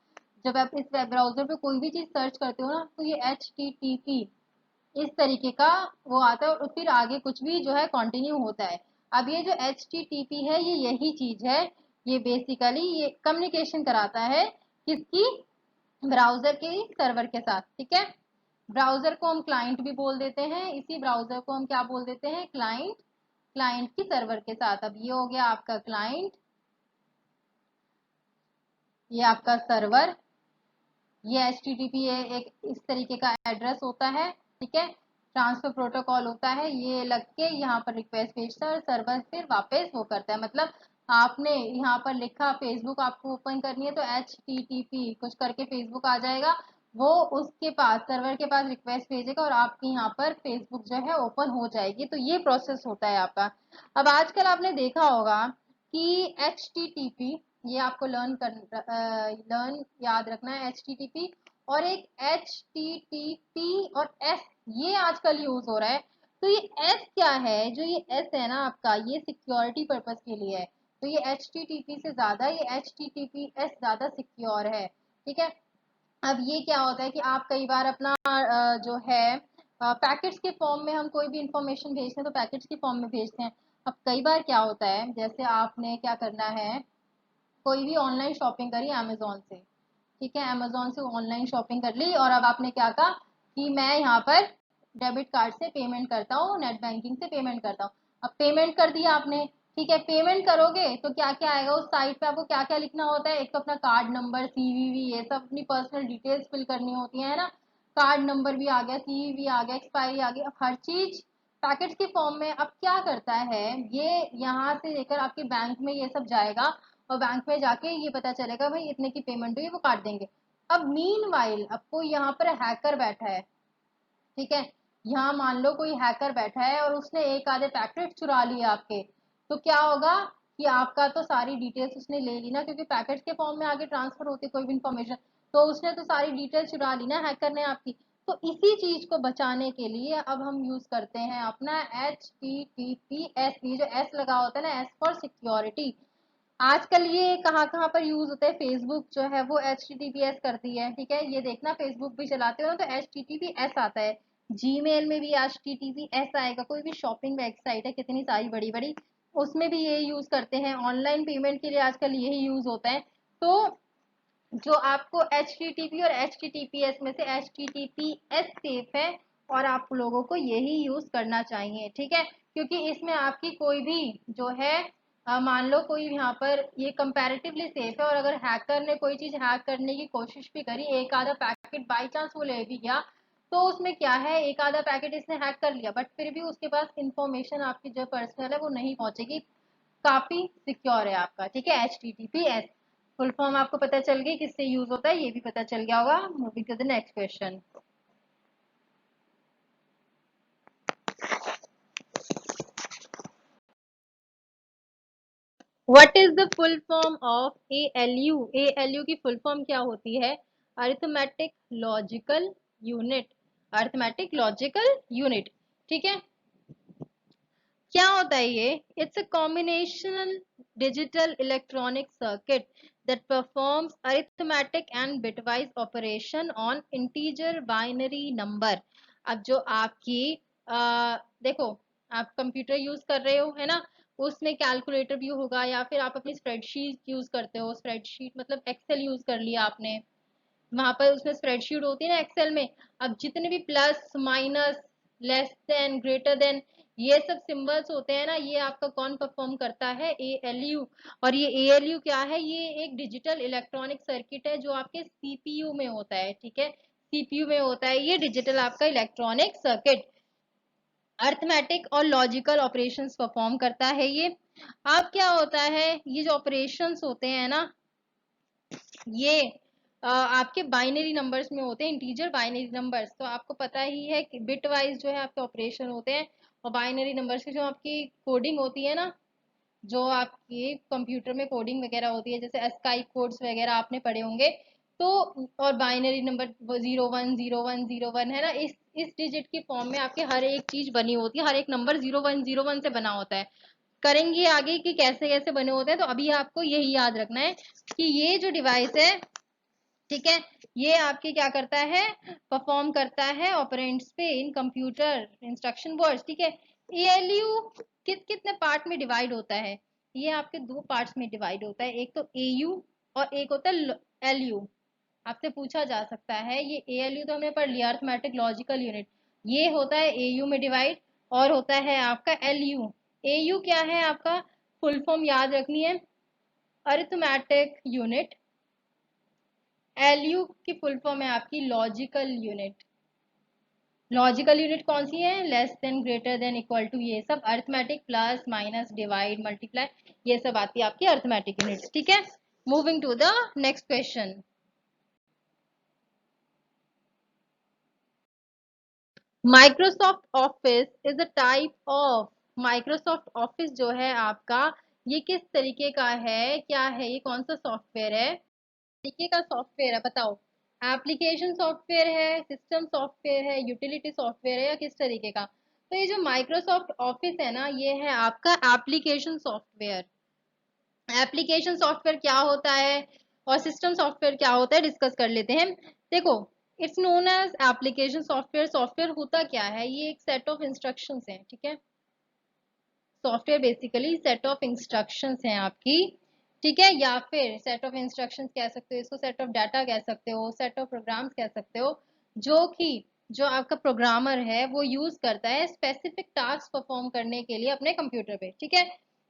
जब आप इस वेब ब्राउजर पे कोई भी चीज सर्च करते हो ना, तो ये HTTP इस तरीके का वो आता है, और फिर आगे कुछ भी जो है कंटिन्यू होता है। अब ये जो HTTP है ये यही चीज है, ये बेसिकली ये कम्युनिकेशन कराता है किसकी, ब्राउजर के सर्वर के साथ, ठीक है। ब्राउजर को हम क्लाइंट भी बोल देते हैं, इसी ब्राउजर को हम क्या बोल देते हैं, क्लाइंट, क्लाइंट की सर्वर के साथ। अब ये हो गया आपका क्लाइंट, ये आपका सर्वर, ये HTTP एक इस तरीके का एड्रेस होता है, ठीक है, ट्रांसफर प्रोटोकॉल होता है, ये लग के यहाँ पर रिक्वेस्ट भेजता है और सर्वर फिर वापस वो करता है। मतलब आपने यहाँ पर लिखा फेसबुक आपको ओपन करनी है, तो HTTP कुछ करके फेसबुक आ जाएगा, वो उसके पास सर्वर के पास रिक्वेस्ट भेजेगा और आपके यहाँ पर फेसबुक जो है ओपन हो जाएगी। तो ये प्रोसेस होता है आपका। अब आजकल आपने देखा होगा कि HTTP, ये आपको लर्न याद रखना है, HTTP और एक HTTP और S, ये आजकल यूज हो रहा है। तो ये S क्या है, जो ये S है ना आपका, ये सिक्योरिटी पर्पस के लिए है। तो ये HTTP से ज्यादा ये HTTPS ज्यादा सिक्योर है, ठीक है। अब ये क्या होता है कि आप कई बार अपना जो है पैकेट्स के फॉर्म में हम कोई भी इंफॉर्मेशन भेजते हैं तो पैकेट्स के फॉर्म में भेजते हैं। अब कई बार क्या होता है, जैसे आपने क्या करना है, कोई भी ऑनलाइन शॉपिंग करी अमेजोन से, ठीक है, अमेजोन से ऑनलाइन शॉपिंग कर ली, और अब आपने क्या कहा कि मैं यहाँ पर डेबिट कार्ड से पेमेंट करता हूँ, नेट बैंकिंग से पेमेंट करता हूँ। अब पेमेंट कर दिया आपने, ठीक है, पेमेंट करोगे तो क्या क्या आएगा उस साइट पे, आपको क्या क्या लिखना होता है, एक तो अपना कार्ड नंबर, CVV, ये सब अपनी पर्सनल डिटेल्स फिल करनी होती है ना, कार्ड नंबर भी आ गया, CVV आ गया, एक्सपायरी आ गई, अब हर चीज पैकेट्स के फॉर्म में। अब क्या करता है ये, यहाँ से लेकर आपके बैंक में ये सब जाएगा, और बैंक में जाके ये पता चलेगा भाई इतने की पेमेंट हुई, वो काट देंगे। अब मीनवाइल अब कोई यहाँ पर हैकर बैठा है, ठीक है, यहाँ मान लो कोई हैकर बैठा है और उसने एक आधे पैकेट चुरा लिए आपके, तो क्या होगा कि आपका तो सारी डिटेल्स उसने ले ली ना, क्योंकि पैकेट के फॉर्म में आगे ट्रांसफर होती है कोई भी इंफॉर्मेशन, तो उसने तो सारी डिटेल चुरा ली ना हैकर ने आपकी। तो इसी चीज को बचाने के लिए अब हम यूज करते हैं अपना HTTPS, ये जो S लगा होता है ना, S फॉर सिक्योरिटी। आजकल ये कहाँ कहाँ पर यूज होता है, फेसबुक जो है वो HTTPS करती है, ठीक है, ये देखना फेसबुक भी चलाते हो ना तो HTTPS आता है, जीमेल में भी HTTPS आएगा, कोई भी शॉपिंग वेबसाइट है कितनी सारी बड़ी बड़ी, उसमें भी ये यूज करते हैं, ऑनलाइन पेमेंट के लिए आजकल यही यूज होता है। तो जो आपको HTTP और HTTPS में से HTTPS सेफ है, और आप लोगों को यही यूज करना चाहिए, ठीक है, क्योंकि इसमें आपकी कोई भी जो है मान लो कोई यहाँ पर ये कंपैरेटिवली सेफ है, और अगर हैकर ने कोई चीज हैक करने की कोशिश भी करी, एक आधा पैकेट बाई चांस वो ले भी गया, तो उसमें क्या है, एक आधा पैकेट इसने हैक कर लिया बट फिर भी उसके पास इंफॉर्मेशन आपकी जो पर्सनल है वो नहीं पहुंचेगी, काफी सिक्योर है आपका। ठीक है, HTTPS फुल फॉर्म आपको पता चल गई किससे यूज होता है, ये भी पता चल गया होगा। Moving to the next question. What is the full form of ALU? ALU की फुल फॉर्म क्या होती है? Arithmetic logical unit. Arithmetic logical unit. ठीक है, क्या होता है ये? It's a combinational digital electronic circuit that performs arithmetic and bitwise operation on integer binary number. अब जो आपकी देखो, आप कंप्यूटर यूज कर रहे हो है ना, उसमें कैलकुलेटर भी होगा, या फिर आप अपनी स्प्रेडशीट यूज करते हो, स्प्रेडशीट मतलब एक्सेल यूज कर लिया आपने, वहां पर उसमें स्प्रेडशीट होती है ना एक्सेल में। अब जितने भी plus minus less than greater then ये सब सिंबल्स होते हैं ना, ये आपका कौन परफॉर्म करता है? ALU। और ये ALU क्या है? ये एक डिजिटल इलेक्ट्रॉनिक सर्किट है जो आपके CPU में होता है। ठीक है, CPU में होता है ये डिजिटल आपका इलेक्ट्रॉनिक सर्किट, अर्थमेटिक और लॉजिकल ऑपरेशंस परफॉर्म करता है ये। अब क्या होता है, ये जो ऑपरेशंस होते हैं ना, ये आपके बाइनरी नंबर्स में होते हैं, इंटीजर बाइनरी नंबर्स। तो आपको पता ही है कि बिट वाइज जो है आपके ऑपरेशन होते हैं, और बाइनरी नंबर्स की जो आपकी कोडिंग होती है ना, जो आपकी कंप्यूटर में कोडिंग वगैरह होती है, जैसे एस्काई कोड्स वगैरह आपने पढ़े होंगे। तो और बाइनरी नंबर 010101 है ना, इस डिजिट की फॉर्म में आपके हर एक चीज बनी होती है, हर एक नंबर 0101 से बना होता है। करेंगे आगे कि कैसे कैसे बने होते हैं, तो अभी आपको यही याद रखना है कि ये जो डिवाइस है, ठीक है, ये आपके क्या करता है? परफॉर्म करता है ऑपरेंड्स पे इन कंप्यूटर इंस्ट्रक्शन वर्ड्स। ठीक है, ALU कितने पार्ट में डिवाइड होता है? ये आपके दो पार्ट्स में डिवाइड होता है, एक तो AU और एक होता है LU। आपसे पूछा जा सकता है, ये ALU तो हमने पढ़ लिया, अर्थमेटिक लॉजिकल यूनिट, ये होता है AU में डिवाइड, और होता है आपका LU। AU क्या है आपका? फुल फॉर्म याद रखनी है, अरिथमेटिक यूनिट। LU की फुल फॉर्म है आपकी लॉजिकल यूनिट। लॉजिकल यूनिट कौन सी है? Less than, greater than, equal to, ये सब arithmetic, plus minus divide multiply, ये सब आती है आपकी अरिथमेटिक यूनिट्स। ठीक है, moving to the next question. Microsoft Office is a type of, Microsoft Office जो है आपका, ये किस तरीके का है, क्या है, ये कौन सा सॉफ्टवेयर है, तरीके का सॉफ्टवेयर है बताओ? एप्लीकेशन सॉफ्टवेयर है, सिस्टम सॉफ्टवेयर है, यूटिलिटी सॉफ्टवेयर है, या किस तरीके का? तो ये जो माइक्रोसॉफ्ट ऑफिस है ना, ये है आपका एप्लीकेशन सॉफ्टवेयर। एप्लीकेशन सॉफ्टवेयर क्या होता है और सिस्टम सॉफ्टवेयर क्या होता है, डिस्कस कर लेते हैं। देखो, it's known as application software. Software होता क्या है? ये एक सेट ऑफ इंस्ट्रक्शंस हैं। ठीक है, software basically set of instructions हैं आपकी। ठीक है, या फिर सेट ऑफ इंस्ट्रक्शंस कह सकते हो इसको, सेट ऑफ डाटा कह सकते हो, सेट ऑफ प्रोग्राम्स कह सकते हो, जो कि जो आपका प्रोग्रामर है वो यूज करता है स्पेसिफिक टास्क परफॉर्म करने के लिए अपने कंप्यूटर पे। ठीक है,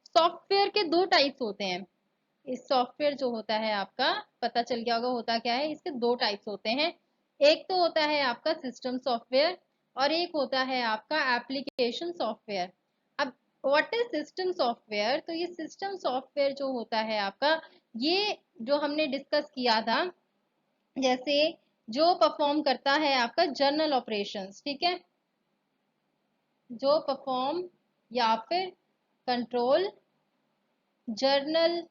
सॉफ्टवेयर के दो टाइप्स होते हैं। इस सॉफ्टवेयर जो होता है आपका, पता चल गया होगा होता क्या है, इसके दो टाइप्स होते हैं। एक तो होता है आपका सिस्टम सॉफ्टवेयर, और एक होता है आपका एप्लीकेशन सॉफ्टवेयर। अब व्हाट इज सिस्टम सॉफ्टवेयर? तो ये सिस्टम सॉफ्टवेयर जो होता है आपका, ये जो हमने डिस्कस किया था, जैसे जो परफॉर्म करता है आपका जर्नल ऑपरेशंस। ठीक है, जो परफॉर्म या फिर control journal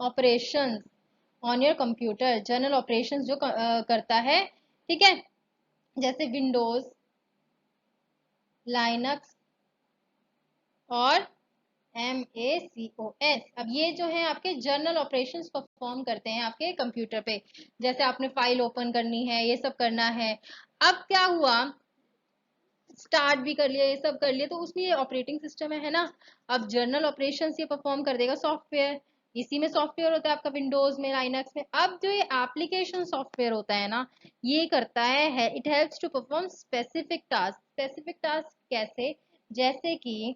operations on your computer, journal operations जो करता है। ठीक है, जैसे विंडोज, लाइनक्स और MACOS। अब ये जो है आपके जर्नल ऑपरेशंस परफॉर्म करते हैं आपके कंप्यूटर पे, जैसे आपने फाइल ओपन करनी है, ये सब करना है। अब क्या हुआ, स्टार्ट भी कर लिया, ये सब कर लिया, तो उसमें ये ऑपरेटिंग सिस्टम है ना, अब जर्नल ऑपरेशंस ये परफॉर्म कर देगा सॉफ्टवेयर। इसी में सॉफ्टवेयर होता है आपका विंडोज में, लाइनक्स में। अब जो ये एप्लीकेशन सॉफ्टवेयर होता है ना, ये करता है it helps to perform specific task. Specific task कैसे? जैसे कि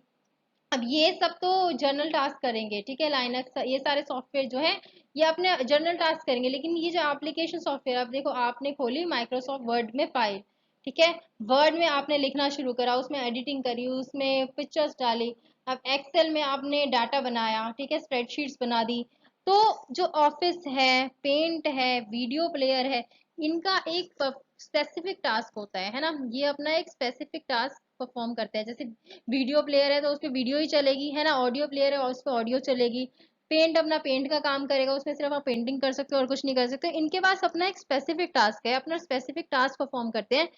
अब ये सब तो जर्नल टास्क करेंगे, ठीक है, लाइनक्स ये सारे सॉफ्टवेयर जो है ये अपने जर्नल टास्क करेंगे, लेकिन ये जो एप्लीकेशन सॉफ्टवेयर, अब देखो आपने खोली माइक्रोसॉफ्ट वर्ड में फाइल, ठीक है, वर्ड में आपने लिखना शुरू करा, उसमें एडिटिंग करी, उसमें पिक्चर्स डाली, अब एक्सेल में आपने डाटा बनाया, ठीक है, स्प्रेडशीट्स बना दी, तो जो ऑफिस है, पेंट है, वीडियो प्लेयर है, इनका एक स्पेसिफिक टास्क होता है ना, ये अपना एक स्पेसिफिक टास्क परफॉर्म करते हैं। जैसे वीडियो प्लेयर है तो उस पर वीडियो ही चलेगी, है ना, ऑडियो प्लेयर है और उस पर ऑडियो चलेगी, पेंट अपना पेंट का काम करेगा, उसमें सिर्फ आप पेंटिंग कर सकते हो और कुछ नहीं कर सकते, इनके पास अपना एक स्पेसिफिक टास्क है, अपना स्पेसिफिक टास्क परफॉर्म करते हैं,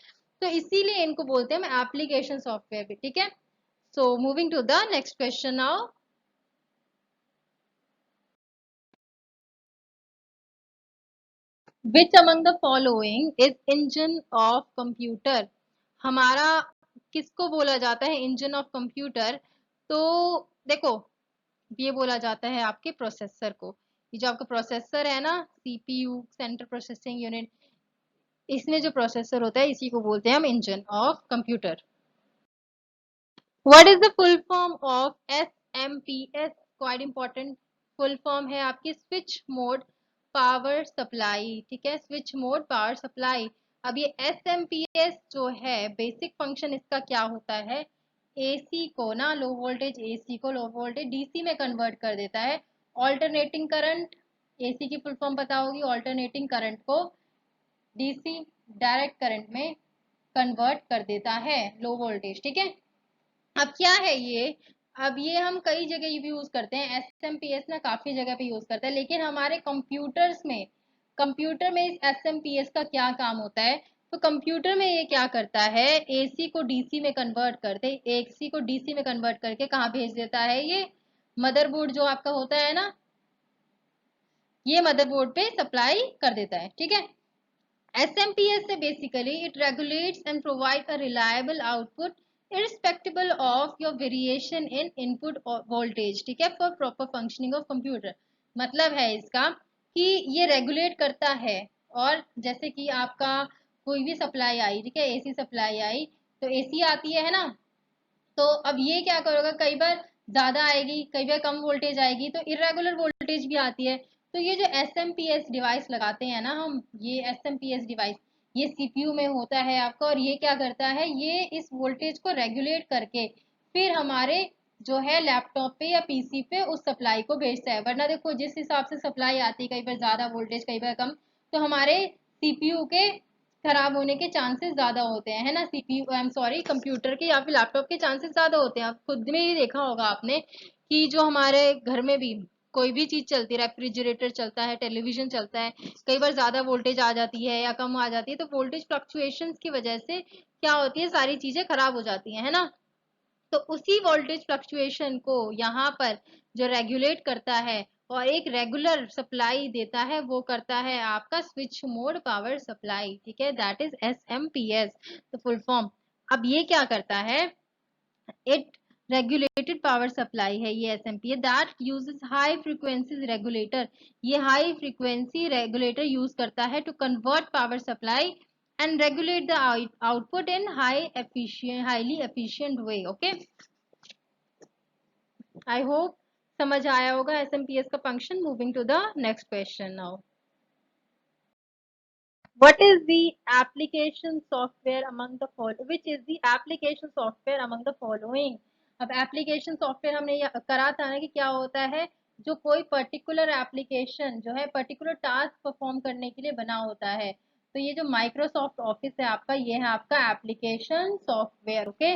तो इसीलिए इनको बोलते हैं एप्लीकेशन सॉफ्टवेयर भी, ठीक है। So moving to the next question now, which among the following is engine of computer, हमारा किसको बोला जाता है इंजन ऑफ कंप्यूटर, तो देखो ये बोला जाता है आपके प्रोसेसर को, ये जो आपका प्रोसेसर है ना, सीपीयू सेंट्रल प्रोसेसिंग यूनिट, इसमें जो प्रोसेसर होता है इसी को बोलते हैं हम engine of computer. What is the full form of SMPS, quite important, full form है आपकी स्विच मोड पावर सप्लाई, ठीक है, स्विच मोड पावर सप्लाई। अब ये एसएमपीएस जो है बेसिक फंक्शन इसका क्या होता है, एसी को ना, लो वोल्टेज एसी को लो वोल्टेज डीसी में कन्वर्ट कर देता है, ऑल्टरनेटिंग करंट, एसी की फुल फॉर्म पता होगी, ऑल्टरनेटिंग करंट को डीसी डायरेक्ट करंट में कन्वर्ट कर देता है, लो वोल्टेज, ठीक है। अब क्या है ये, अब ये हम कई जगह यूज करते हैं, एसएमपीएस ना काफी जगह पे यूज करते हैं, लेकिन हमारे कंप्यूटर्स में, कंप्यूटर में इस एसएमपीएस का क्या काम होता है, तो कंप्यूटर में ये क्या करता है, एसी को डीसी में कन्वर्ट करते, एसी को डीसी में कन्वर्ट करके कहाँ भेज देता है, ये मदरबोर्ड जो आपका होता है ना, ये मदरबोर्ड पे सप्लाई कर देता है, ठीक है। SMPS से basically it regulates and provides a reliable output irrespective of your variation in input voltage, ठीक है, for proper functioning of computer, मतलब है इसका कि ये रेगुलेट करता है, और जैसे कि आपका कोई भी सप्लाई आई, ठीक है, एसी सप्लाई आई, तो एसी आती है ना, तो अब ये क्या करोगे, कई बार ज्यादा आएगी, कई बार कम वोल्टेज आएगी, तो इरेगुलर वोल्टेज भी आती है, तो ये जो S M P S device लगाते हैं ना हम, ये S M P S device ये सीपीयू में होता है आपका, और ये क्या करता है, ये इस वोल्टेज को रेगुलेट करके फिर हमारे जो है लैपटॉप पे या पीसी पे उस सप्लाई को भेजता है, वरना देखो जिस हिसाब से सप्लाई आती है, कई बार ज्यादा वोल्टेज कई बार कम, तो हमारे सीपीयू के खराब होने के चांसेस ज्यादा होते हैं, है ना, CPU I am sorry computer के या फिर लैपटॉप के चांसेस ज्यादा होते हैं, आप खुद में ही देखा होगा आपने कि जो हमारे घर में भी कोई भी चीज चलती है, रेफ्रिजरेटर चलता है, टेलीविजन चलता है, कई बार ज्यादा वोल्टेज आ जाती है या कम आ जाती है, तो वोल्टेज फ्लक्चुएशंस की वजह से क्या होती है, सारी चीजें खराब हो जाती है ना, तो उसी वोल्टेज फ्लक्चुएशन को यहाँ पर जो रेगुलेट करता है और एक रेगुलर सप्लाई देता है, वो करता है आपका स्विच मोड पावर सप्लाई, ठीक है, that is SMPS the full form. अब ये क्या करता है, इट रेगुलेटेड पावर सप्लाई है ये SMPS, that uses high frequency regulator, ये हाई फ्रीक्वेंसी रेगुलेटर यूज करता है to convert power supply and regulate the output in highly efficient way, okay। I hope समझ आया होगा एसएमपीएस का function. Moving to the next question now, what is the application software among the following, which is the application software among the following। अब application software हमने करा था ना कि क्या होता है, जो कोई पर्टिकुलर एप्लीकेशन जो है पर्टिकुलर टास्क परफॉर्म करने के लिए बना होता है, तो ये जो माइक्रोसॉफ्ट ऑफिस है आपका, ये है आपका एप्लीकेशन सॉफ्टवेयर, ओके।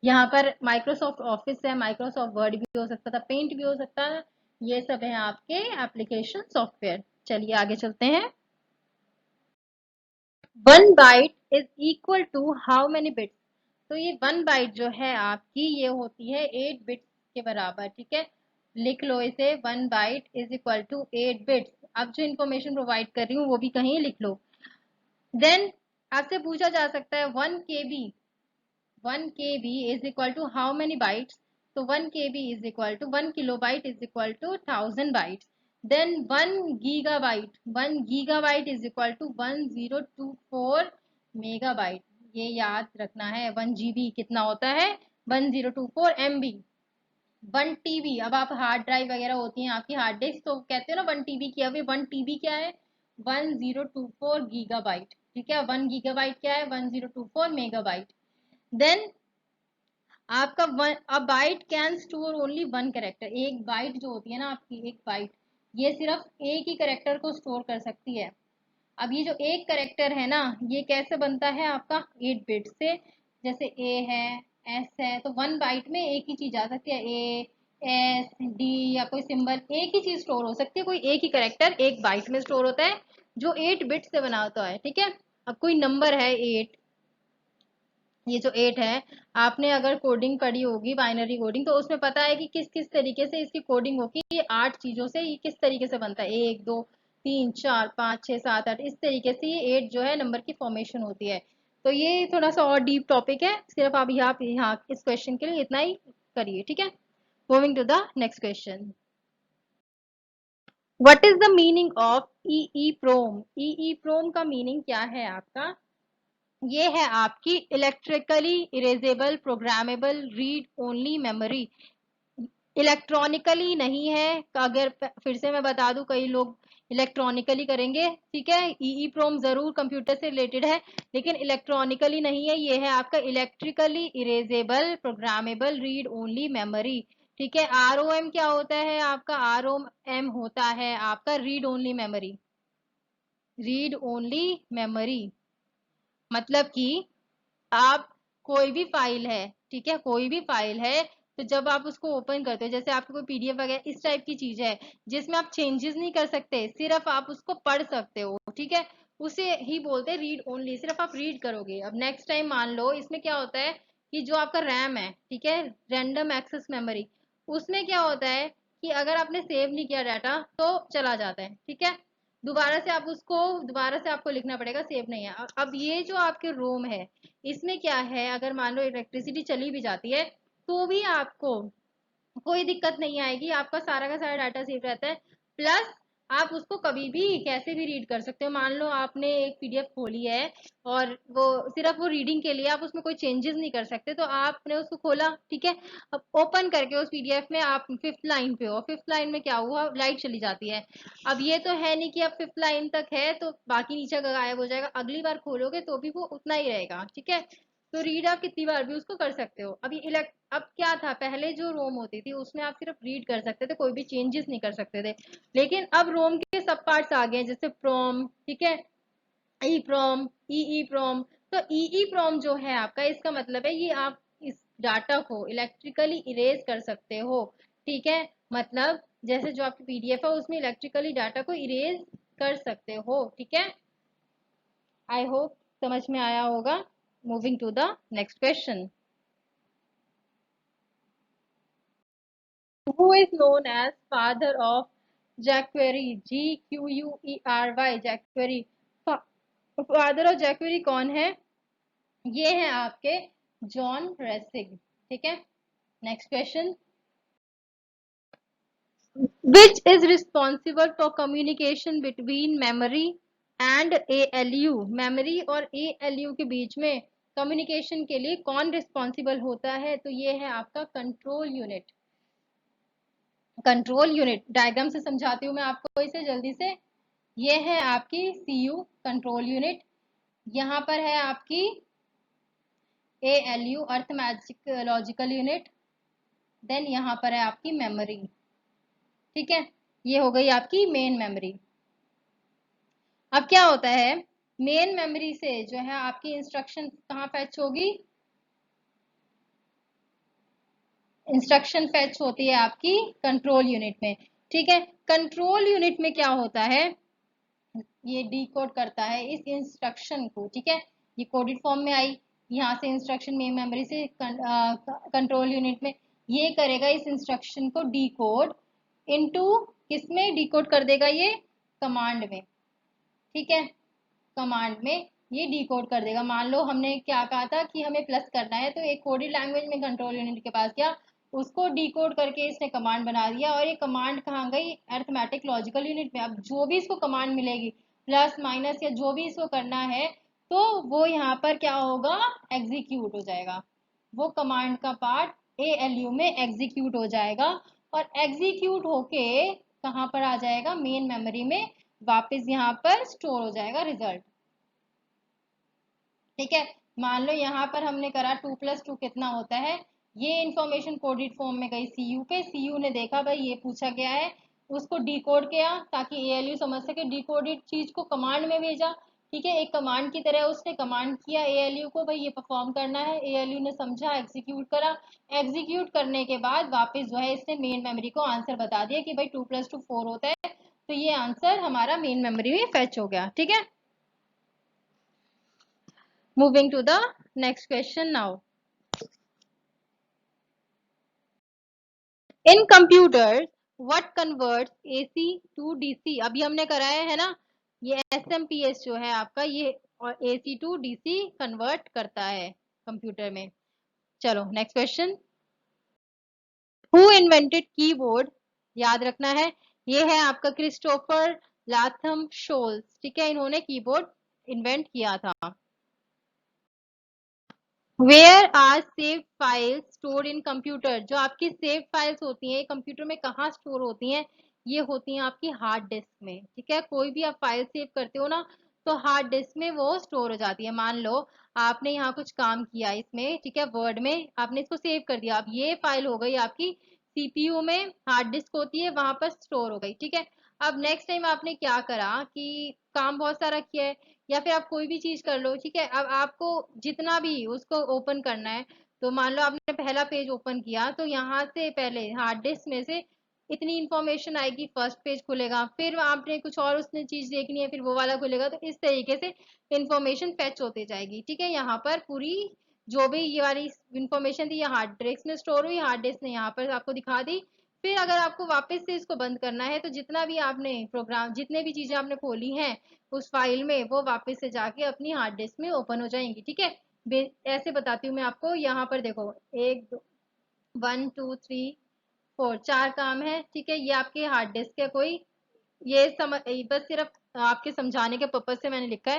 यहाँ पर माइक्रोसॉफ्ट ऑफिस है, माइक्रोसॉफ्ट वर्ड भी हो सकता था, पेंट भी हो सकता है, ये सब है आपके एप्लीकेशन सॉफ्टवेयर। चलिए आगे चलते हैं, 1 byte is equal to how many bits, तो ये 1 बाइट जो है आपकी ये होती है 8 बिट्स के बराबर, ठीक है, लिख लो इसे, 1 byte is equal to 8 bits. अब जो इन्फॉर्मेशन प्रोवाइड कर रही हूँ वो भी कहीं लिख लो। देन आपसे पूछा जा सकता है 1 KB, 1 KB is equal to how many bytes, so 1 KB is equal to 1 kilobyte is equal to 1000 bytes, then 1 gigabyte is equal to 1024 megabyte, ये याद रखना है, 1 GB कितना होता है, 1024 MB, 1 TB। अब आप हार्ड ड्राइव वगैरह होती हैं आपकी हार्ड डिस्क, तो कहते हो ना 1 TB की, अब ये 1 TB क्या है, 1024 GB। ठीक है, 1 GB क्या है, 1024 MB। देन आपका a byte can store only 1 character. एक बाइट जो होती है ना आपकी, एक बाइट ये सिर्फ एक ही कैरेक्टर को स्टोर कर सकती है। अब ये जो एक कैरेक्टर है ना, ये कैसे बनता है आपका, 8 बिट से। जैसे ए है, एस है, तो 1 बाइट में एक ही चीज आ सकती है, ए, एस, डी, या कोई सिंबल, एक ही चीज स्टोर हो सकती है, कोई एक ही कैरेक्टर 1 बाइट में स्टोर होता है जो 8 बिट से बना होता है। ठीक है, अब कोई नंबर है 8, ये जो 8 है, आपने अगर कोडिंग पढ़ी होगी बाइनरी कोडिंग, तो उसमें पता है कि किस किस तरीके से इसकी कोडिंग होगी, ये 8 चीजों से ये किस तरीके से बनता है, 1 2 3 4 5 6 7 8, इस तरीके से ये 8 जो है नंबर की फॉर्मेशन होती है। तो ये थोड़ा सा और डीप टॉपिक है, सिर्फ आप यहाँ इस क्वेश्चन के लिए इतना ही करिए। ठीक है, moving to the next question. What is the meaning of EEPROM? EEPROM का मीनिंग क्या है आपका, ये है आपकी electrically erasable programmable read only memory. Electronically नहीं है, अगर फिर से मैं बता दूं, कई लोग इलेक्ट्रॉनिकली करेंगे। ठीक है, EEPROM जरूर कंप्यूटर से रिलेटेड है, लेकिन इलेक्ट्रॉनिकली नहीं है, ये है आपका electrically erasable programmable read only memory. ठीक है, ROM क्या होता है आपका, ROM होता है आपका read only memory. Read only memory मतलब कि आप कोई भी फाइल है, ठीक है, कोई भी फाइल है, तो जब आप उसको ओपन करते हो, जैसे आपको कोई PDF वगैरह इस टाइप की चीज है जिसमें आप चेंजेस नहीं कर सकते, सिर्फ आप उसको पढ़ सकते हो, ठीक है, उसे ही बोलते हैं रीड ओनली, सिर्फ आप रीड करोगे। अब नेक्स्ट टाइम मान लो इसमें क्या होता है कि जो आपका रैम है, ठीक है, रैंडम एक्सेस मेमोरी, उसमें क्या होता है कि अगर आपने सेव नहीं किया डाटा तो चला जाता है। ठीक है, दोबारा से आपको लिखना पड़ेगा, सेव नहीं है। अब ये जो आपके रोम है, इसमें क्या है, अगर मान लो इलेक्ट्रिसिटी चली भी जाती है तो भी आपको कोई दिक्कत नहीं आएगी, आपका सारा का सारा डाटा सेव रहता है। प्लस आप उसको कभी भी कैसे भी रीड कर सकते हो। मान लो आपने एक PDF खोली है और वो सिर्फ वो रीडिंग के लिए, आप उसमें कोई चेंजेस नहीं कर सकते, तो आपने उसको खोला, ठीक है, अब ओपन करके उस PDF में आप 5th लाइन पे हो, 5th लाइन में क्या हुआ, लाइट चली जाती है। अब ये तो है नहीं कि अब 5th लाइन तक है तो बाकी नीचे का गायब हो जाएगा, अगली बार खोलोगे तो भी वो उतना ही रहेगा। ठीक है, तो रीड आप कितनी बार भी उसको कर सकते हो। अब क्या था, पहले जो रोम होती थी उसमें आप सिर्फ रीड कर सकते थे, कोई भी चेंजेस नहीं कर सकते थे, लेकिन अब रोम के सब पार्ट्स आ गए हैं, जैसे प्रोम, ठीक है, ई प्रोम, ई प्रोम। तो ई प्रोम जो है आपका, इसका मतलब है ये आप इस डाटा को इलेक्ट्रिकली इरेज कर सकते हो। ठीक है, मतलब जैसे जो आपकी PDF है उसमें इलेक्ट्रिकली डाटा को इरेज कर सकते हो। ठीक है, आई होप समझ में आया होगा। Moving to the next question. Who is known as father of jQuery? GQUERY, jQuery। Father of jQuery कौन है, ये है आपके जॉन रेसिग। ठीक है, next question. Which is responsible for communication between memory and ALU? Memory और ALU के बीच में कम्युनिकेशन के लिए कौन रिस्पॉन्सिबल होता है, तो ये है आपका control unit. Control unit diagram से समझाती हूँ मैं आपको इसे जल्दी से। ये है आपकी CU कंट्रोल यूनिट, यहाँ पर है आपकी ALU arithmetic logical unit, then यहाँ पर है आपकी मेमोरी। ठीक है, ये हो गई आपकी मेन मेमोरी। अब क्या होता है, मेन मेमोरी से जो है आपकी इंस्ट्रक्शन कहाँ फैच होगी, इंस्ट्रक्शन फैच होती है आपकी कंट्रोल यूनिट में। ठीक है, कंट्रोल यूनिट में क्या होता है, ये डिकोड करता है इस इंस्ट्रक्शन को। ठीक है, ये कोडेड फॉर्म में आई, यहाँ से इंस्ट्रक्शन मेन मेमोरी से कंट्रोल यूनिट में, ये करेगा इस इंस्ट्रक्शन को डिकोड इनटू, किसमें डिकोड कर देगा, ये कमांड में। ठीक है, कमांड में ये डिकोड कर देगा। मान लो हमने क्या कहा था कि हमें प्लस करना है, तो एक कोडेड लैंग्वेज में कंट्रोल यूनिट के पास गया, उसको डिकोड करके इसने कमांड बना दिया, और ये कमांड कहाँ गई, अर्थमेटिक लॉजिकल यूनिट में। अब जो भी इसको कमांड मिलेगी, प्लस माइनस या जो भी इसको करना है, तो वो यहाँ पर क्या होगा, एग्जीक्यूट हो जाएगा। वो कमांड का पार्ट ALU में एग्जीक्यूट हो जाएगा और एग्जीक्यूट होके कहाँ पर आ जाएगा, मेन मेमोरी में वापस यहाँ पर स्टोर हो जाएगा रिजल्ट। ठीक है, मान लो यहाँ पर हमने करा 2+2 कितना होता है, ये इंफॉर्मेशन कोडेड फॉर्म में गई सीयू पे, सीयू ने देखा भाई ये पूछा गया है, उसको डिकोड किया ताकि एएलयू समझ सके, डिकोडेड चीज को कमांड में भेजा। ठीक है, एक कमांड की तरह उसने कमांड किया एएलयू को, भाई ये परफॉर्म करना है, एएलयू ने समझा, एग्जीक्यूट करा, एग्जीक्यूट करने के बाद वापस जो है इसने मेन मेमोरी को आंसर बता दिया कि भाई 2+2 4 होता है, तो ये आंसर हमारा मेन मेमोरी में फेच हो गया। ठीक है, moving to the next question now. In computers what converts AC to DC, अभी हमने कराया है ना, ये SMPS जो है आपका ये और AC to DC कन्वर्ट करता है कंप्यूटर में। चलो next question, who invented keyboard, याद रखना है ये है आपका क्रिस्टोफर लाथम शोल्स। ठीक है, इन्होंने कीबोर्ड इन्वेंट किया था। Where are save files store in computer, जो आपकी सेव फाइल्स होती हैं कंप्यूटर में कहाँ स्टोर होती हैं, ये होती हैं आपकी हार्ड डिस्क में। ठीक है, कोई भी आप फाइल सेव करते हो ना तो हार्ड डिस्क में वो स्टोर हो जाती है। मान लो आपने यहाँ कुछ काम किया इसमें, ठीक है, वर्ड में आपने इसको सेव कर दिया, अब ये फाइल हो गई आपकी सीपीयू में, हार्ड डिस्क होती है वहां पर स्टोर हो गई। ठीक है, अब नेक्स्ट टाइम आपने क्या करा कि काम बहुत सारा किया है या फिर आप कोई भी चीज कर लो, ठीक है, अब आपको जितना भी उसको ओपन करना है, तो मान लो आपने पहला पेज ओपन किया तो यहाँ से पहले हार्ड डिस्क में से इतनी इंफॉर्मेशन आएगी, फर्स्ट पेज खुलेगा, फिर आपने कुछ और उसने चीज देखनी है फिर वो वाला खुलेगा, तो इस तरीके से इंफॉर्मेशन फैच होते जाएगी। ठीक है, यहाँ पर पूरी जो भी ये वाली इंफॉर्मेशन थी ये हार्ड डिस्क में स्टोर हुई, हार्ड डिस्क ने यहाँ पर आपको दिखा दी। फिर अगर आपको वापस से इसको बंद करना है तो जितना भी आपने प्रोग्राम, जितने भी चीजें आपने खोली हैं उस फाइल में, वो वापस से जाके अपनी हार्ड डिस्क में ओपन हो जाएंगी। ठीक है, ऐसे बताती हूँ मैं आपको, यहाँ पर देखो 1 2 3 4 चार काम है। ठीक है, ये आपके हार्ड डिस्क है कोई, ये समझ, बस सिर्फ आपके समझाने के पर्पज से मैंने लिखा है,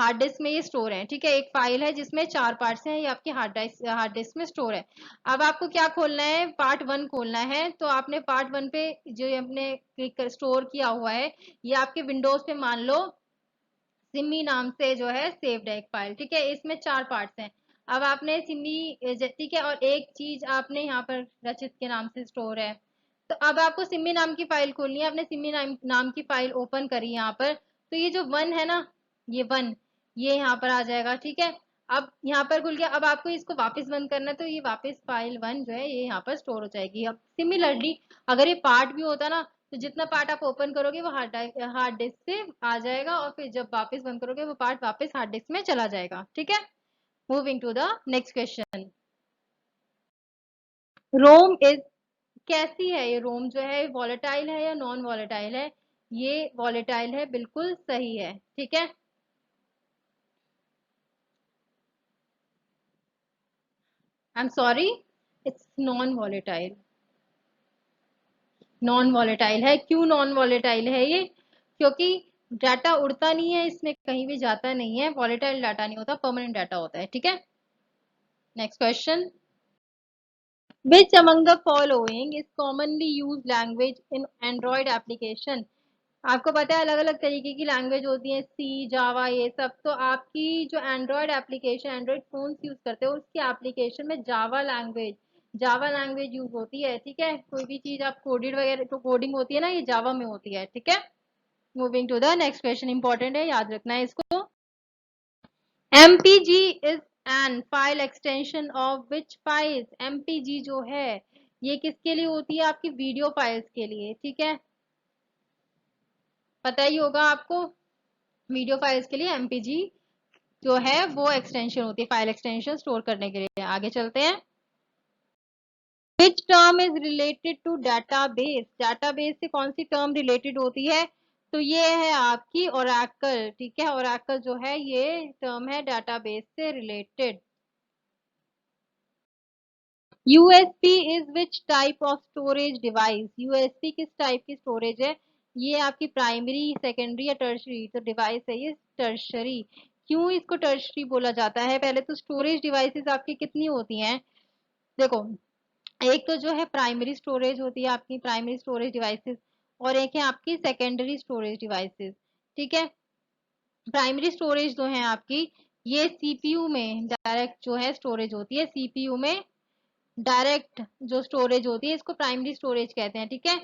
हार्ड डिस्क में ये स्टोर है। ठीक है, एक फाइल है जिसमें 4 पार्ट्स हैं, ये आपके हार्ड डिस्क में स्टोर है। अब आपको क्या खोलना है, पार्ट 1 खोलना है, तो आपने पार्ट 1 पे जो आपने क्लिक कर स्टोर किया हुआ है, ये आपके विंडोज पे मान लो सिमी नाम से जो है सेव्ड है एक फाइल। ठीक है, इसमें 4 पार्ट्स हैं। अब आपने सिमी, ठीक है, और एक चीज आपने यहाँ पर रचित के नाम से स्टोर है, तो अब आपको सिमी नाम की फाइल खोलनी है, आपने सिमी नाम की फाइल ओपन करी यहाँ पर, तो ये जो 1 है ना, ये 1 ये यहाँ पर आ जाएगा। ठीक है, अब यहाँ पर खुल गया, अब आपको इसको वापस बंद करना है, तो ये वापस फाइल 1 जो है ये यहाँ पर स्टोर हो जाएगी। अब सिमिलरली अगर ये पार्ट भी होता ना, तो जितना पार्ट आप ओपन करोगे वो हार्ड डिस्क से आ जाएगा, और फिर जब वापस बंद करोगे वो पार्ट वापस हार्ड डिस्क में चला जाएगा। ठीक है, moving to the next question, ROM is, कैसी है ये रोम जो है, वॉलेटाइल है या नॉन वॉलेटाइल है, ये वॉलेटाइल है, बिल्कुल सही है। ठीक है, I am sorry, it's non volatile, non volatile है। क्यों नॉन वॉलेटाइल है ये, क्योंकि डाटा उड़ता नहीं है, इसमें कहीं भी जाता नहीं है, वॉलेटाइल डाटा नहीं होता, परमानेंट डाटा होता है। ठीक है, next question, which among the following is commonly used language in Android application, आपको पता है अलग अलग तरीके की लैंग्वेज होती है, सी जावा ये सब, तो आपकी जो Android application, Android phone use करते हो उसकी एप्लीकेशन में जावा लैंग्वेज यूज होती है। ठीक है, कोई भी चीज आप कोडेड वगैरह तो कोडिंग होती है ना, ये जावा में होती है। ठीक है, moving to the next question, important है, याद रखना है इसको, MPG is an file extension of which files, MPG जो है ये किसके लिए होती है, आपकी वीडियो फाइल्स के लिए। ठीक है, पता ही होगा आपको, वीडियो फाइल्स के लिए MPG जो है वो एक्सटेंशन होती है, फाइल एक्सटेंशन स्टोर करने के लिए। आगे चलते हैं, which term is related to database, database से कौन सी टर्म रिलेटेड होती है, तो ये है आपकी ओरेकल। ठीक है, ओरेकल जो है ये टर्म है डाटाबेस से related. USB is which type of storage device, USB किस टाइप की स्टोरेज है, ये आपकी प्राइमरी, सेकेंडरी या टर्शरी, तो डिवाइस है ये टर्शरी। क्यों इसको टर्शरी बोला जाता है? पहले तो स्टोरेज डिवाइसेस आपकी कितनी होती हैं? देखो, एक तो जो है प्राइमरी स्टोरेज होती है आपकी, प्राइमरी स्टोरेज डिवाइसेस, और एक है आपकी सेकेंडरी स्टोरेज डिवाइसेस। ठीक है, प्राइमरी स्टोरेज जो है आपकी, ये सीपीयू में डायरेक्ट जो है स्टोरेज होती है, सीपीयू में डायरेक्ट जो स्टोरेज होती है, इसको प्राइमरी स्टोरेज कहते हैं। ठीक है,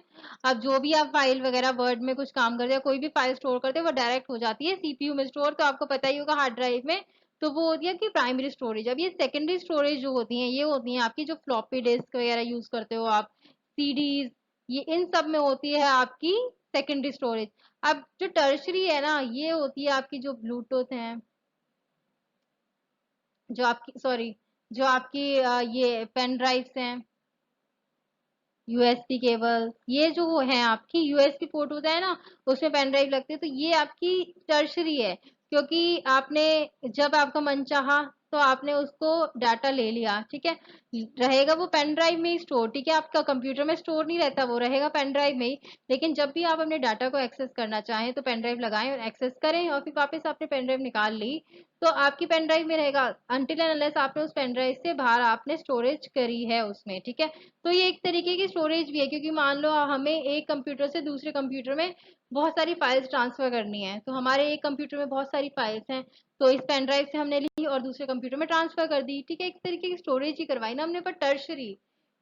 अब जो भी आप फाइल वगैरह वर्ड में कुछ काम करते हैं, कोई भी फाइल स्टोर करते हैं, वो डायरेक्ट हो जाती है सीपीयू में स्टोर। तो आपको पता ही होगा हार्ड ड्राइव में, तो वो होती है कि प्राइमरी स्टोरेज। अब ये सेकेंडरी स्टोरेज जो होती है, ये होती है आपकी जो फ्लॉपी डिस्क वगैरह यूज करते हो आप, सीडीज, ये इन सब में होती है आपकी सेकेंडरी स्टोरेज। अब जो टर्शरी है ना, ये होती है आपकी जो ब्लूटूथ है, जो आपकी सॉरी, जो आपकी ये पेन ड्राइव्स हैं, यूएसबी केबल, ये जो है आपकी यूएसबी पोर्ट होता है ना, उसमें पेन ड्राइव लगते हैं, तो ये आपकी टर्शरी है। क्योंकि आपने जब आपका मन चाहा तो आपने उसको डाटा ले लिया, ठीक है, रहेगा वो पेन ड्राइव में ही स्टोर। ठीक है, आपका कंप्यूटर में स्टोर नहीं रहता, वो रहेगा पेन ड्राइव में ही। लेकिन जब भी आप अपने डाटा को एक्सेस करना चाहें तो पेन ड्राइव लगाएं और एक्सेस करें, और फिर वापस आपने पेन ड्राइव निकाल ली तो आपकी पेन ड्राइव में रहेगा, अनटिल एंड अनलेस आपने उस पेन ड्राइव से बाहर आपने स्टोरेज करी है उसमें। ठीक है, तो ये एक तरीके की स्टोरेज भी है, क्योंकि मान लो हमें एक कंप्यूटर से दूसरे कंप्यूटर में बहुत सारी फाइल्स ट्रांसफर करनी है, तो हमारे एक कंप्यूटर में बहुत सारी फाइल्स हैं, तो इस पेन ड्राइव से हमने ली और दूसरे कंप्यूटर में ट्रांसफर कर दी। ठीक है, एक तरीके की स्टोरेज ही करवाई ना हमने, पर टर्शरी,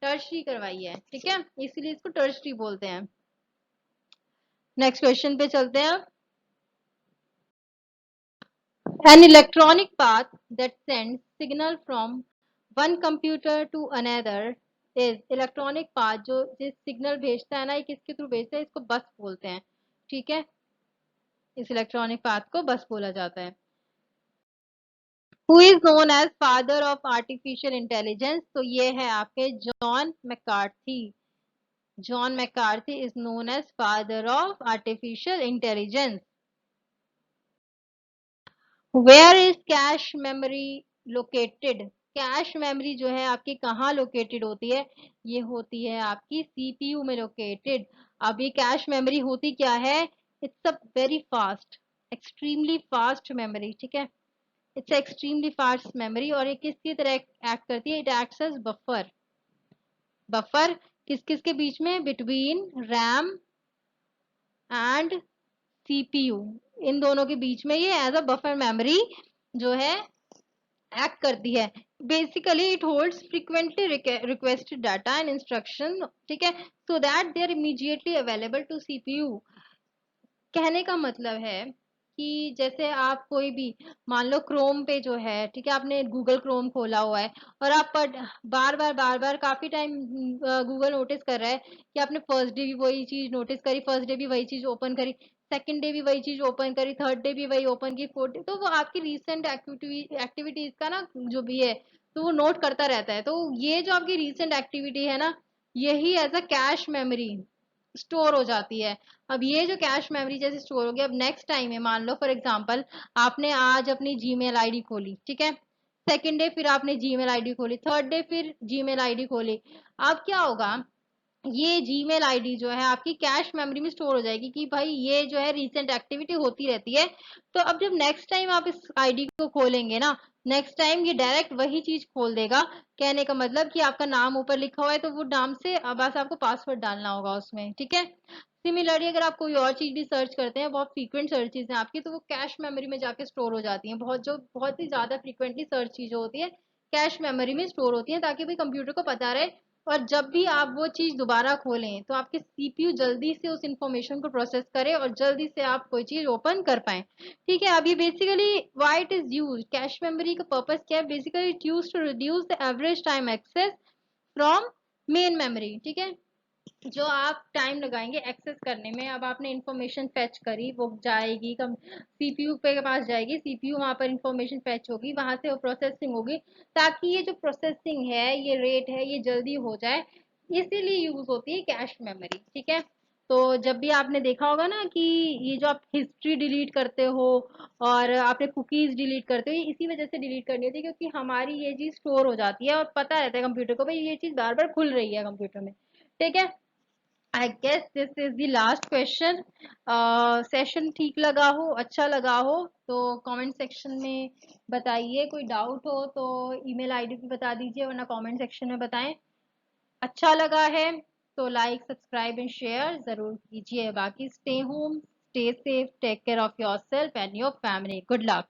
टर्शरी करवाई है। ठीक है, इसीलिए इसको टर्शरी बोलते हैं। नेक्स्ट क्वेश्चन पे चलते हैं। An electronic path that sends signal from one computer to another is electronic path, जो जिस सिग्नल भेजता है ना, ये किसके थ्रू भेजता है, इसको बस बोलते हैं। ठीक है, इस इलेक्ट्रॉनिक पाथ को बस बोला जाता है। Who is known as father of artificial intelligence? तो ये है आपके John McCarthy. John McCarthy is known as father of artificial intelligence. Where is cache memory located? Cache memory जो है आपकी कहाँ लोकेटेड होती है? ये होती है आपकी सीपीयू में लोकेटेड। अब ये कैश मेमोरी होती क्या है? It's a very fast, extremely fast memory. ठीक है, इट्स एक्सट्रीमली फास्ट मेमोरी, और ये किसकी तरह एक्ट करती है? It acts as buffer. Buffer किस किस के बीच में? बिटवीन रैम एंड सीपीयू, इन दोनों के बीच में ये एज अ बफर मेमोरी जो है एक्ट करती है। Basically it holds frequently requested data and instruction, ठीक है, so that they are immediately available to CPU. कहने का मतलब है कि जैसे आप कोई भी, मान लो क्रोम पे जो है, ठीक है, आपने गूगल क्रोम खोला हुआ है और आप बार बार काफी टाइम गूगल नोटिस कर रहा है कि आपने फर्स्ट डे भी वही चीज नोटिस करी, फर्स्ट डे भी वही चीज ओपन करी, सेकंड डे भी वही चीज ओपन करी, थर्ड डे भी वही ओपन की, फोर्थ डे, तो वो आपकी रीसेंट एक्टिविटीज का ना जो भी है, तो वो नोट करता रहता है। तो ये जो आपकी रीसेंट एक्टिविटी है ना, यही as a cache memory store हो जाती है। अब ये जो कैश मेमोरी जैसे स्टोर हो गया, अब नेक्स्ट टाइम है, मान लो फॉर एग्जांपल आपने आज अपनी जीमेल आईडी खोली, ठीक है, सेकंड डे फिर आपने जीमेल आईडी खोली, थर्ड डे फिर जीमेल आईडी खोली। अब क्या होगा, ये जीमेल आईडी जो है आपकी कैश मेमोरी में स्टोर हो जाएगी कि भाई ये जो है रीसेंट एक्टिविटी होती रहती है। तो अब जब नेक्स्ट टाइम आप इस आईडी को खोलेंगे ना, नेक्स्ट टाइम ये डायरेक्ट वही चीज खोल देगा। कहने का मतलब कि आपका नाम ऊपर लिखा हुआ है, तो वो नाम से अब बस आपको पासवर्ड डालना होगा उसमें। ठीक है, सिमिलरली अगर आप कोई और चीज भी सर्च करते हैं, बहुत फ्रीक्वेंट सर्चेज हैं आपकी, तो वो कैश मेमोरी में जाके स्टोर हो जाती हैं। बहुत ही ज्यादा फ्रीक्वेंटली सर्च चीजें होती है, कैश मेमोरी में स्टोर होती हैं, ताकि भाई कंप्यूटर को पता रहे, और जब भी आप वो चीज दोबारा खोलें तो आपके सीपीयू जल्दी से उस इंफॉर्मेशन को प्रोसेस करे और जल्दी से आप कोई चीज ओपन कर पाए। ठीक है, अब ये basically why it is use, cache memory का पर्पस क्या है? Basically it use to reduce the average time access from main memory. ठीक है, जो आप टाइम लगाएंगे एक्सेस करने में, अब आपने इंफॉर्मेशन फेच करी, वो जाएगी कम सीपीयू पे के पास जाएगी, सीपीयू वहां पर इंफॉर्मेशन फेच होगी, वहां से वो प्रोसेसिंग होगी, ताकि ये जो प्रोसेसिंग है, ये रेट है, ये जल्दी हो जाए, इसीलिए यूज होती है कैश मेमोरी। ठीक है, तो जब भी आपने देखा होगा ना कि ये जो आप हिस्ट्री डिलीट करते हो और आपने कुकीज डिलीट करते हो, ये इसी वजह से डिलीट करनी होती है, क्योंकि हमारी ये चीज स्टोर हो जाती है और पता रहता है कंप्यूटर को भाई ये चीज बार बार खुल रही है कंप्यूटर में। ठीक है, I guess this is the last question. Session ठीक लगा हो, अच्छा लगा हो तो कमेंट सेक्शन में बताइए। कोई डाउट हो तो ईमेल आईडी पे बता दीजिए, वरना कमेंट सेक्शन में बताएं। अच्छा लगा है तो लाइक सब्सक्राइब एंड शेयर जरूर कीजिए। बाकी stay home, stay safe, take care of your self and your family. Good luck.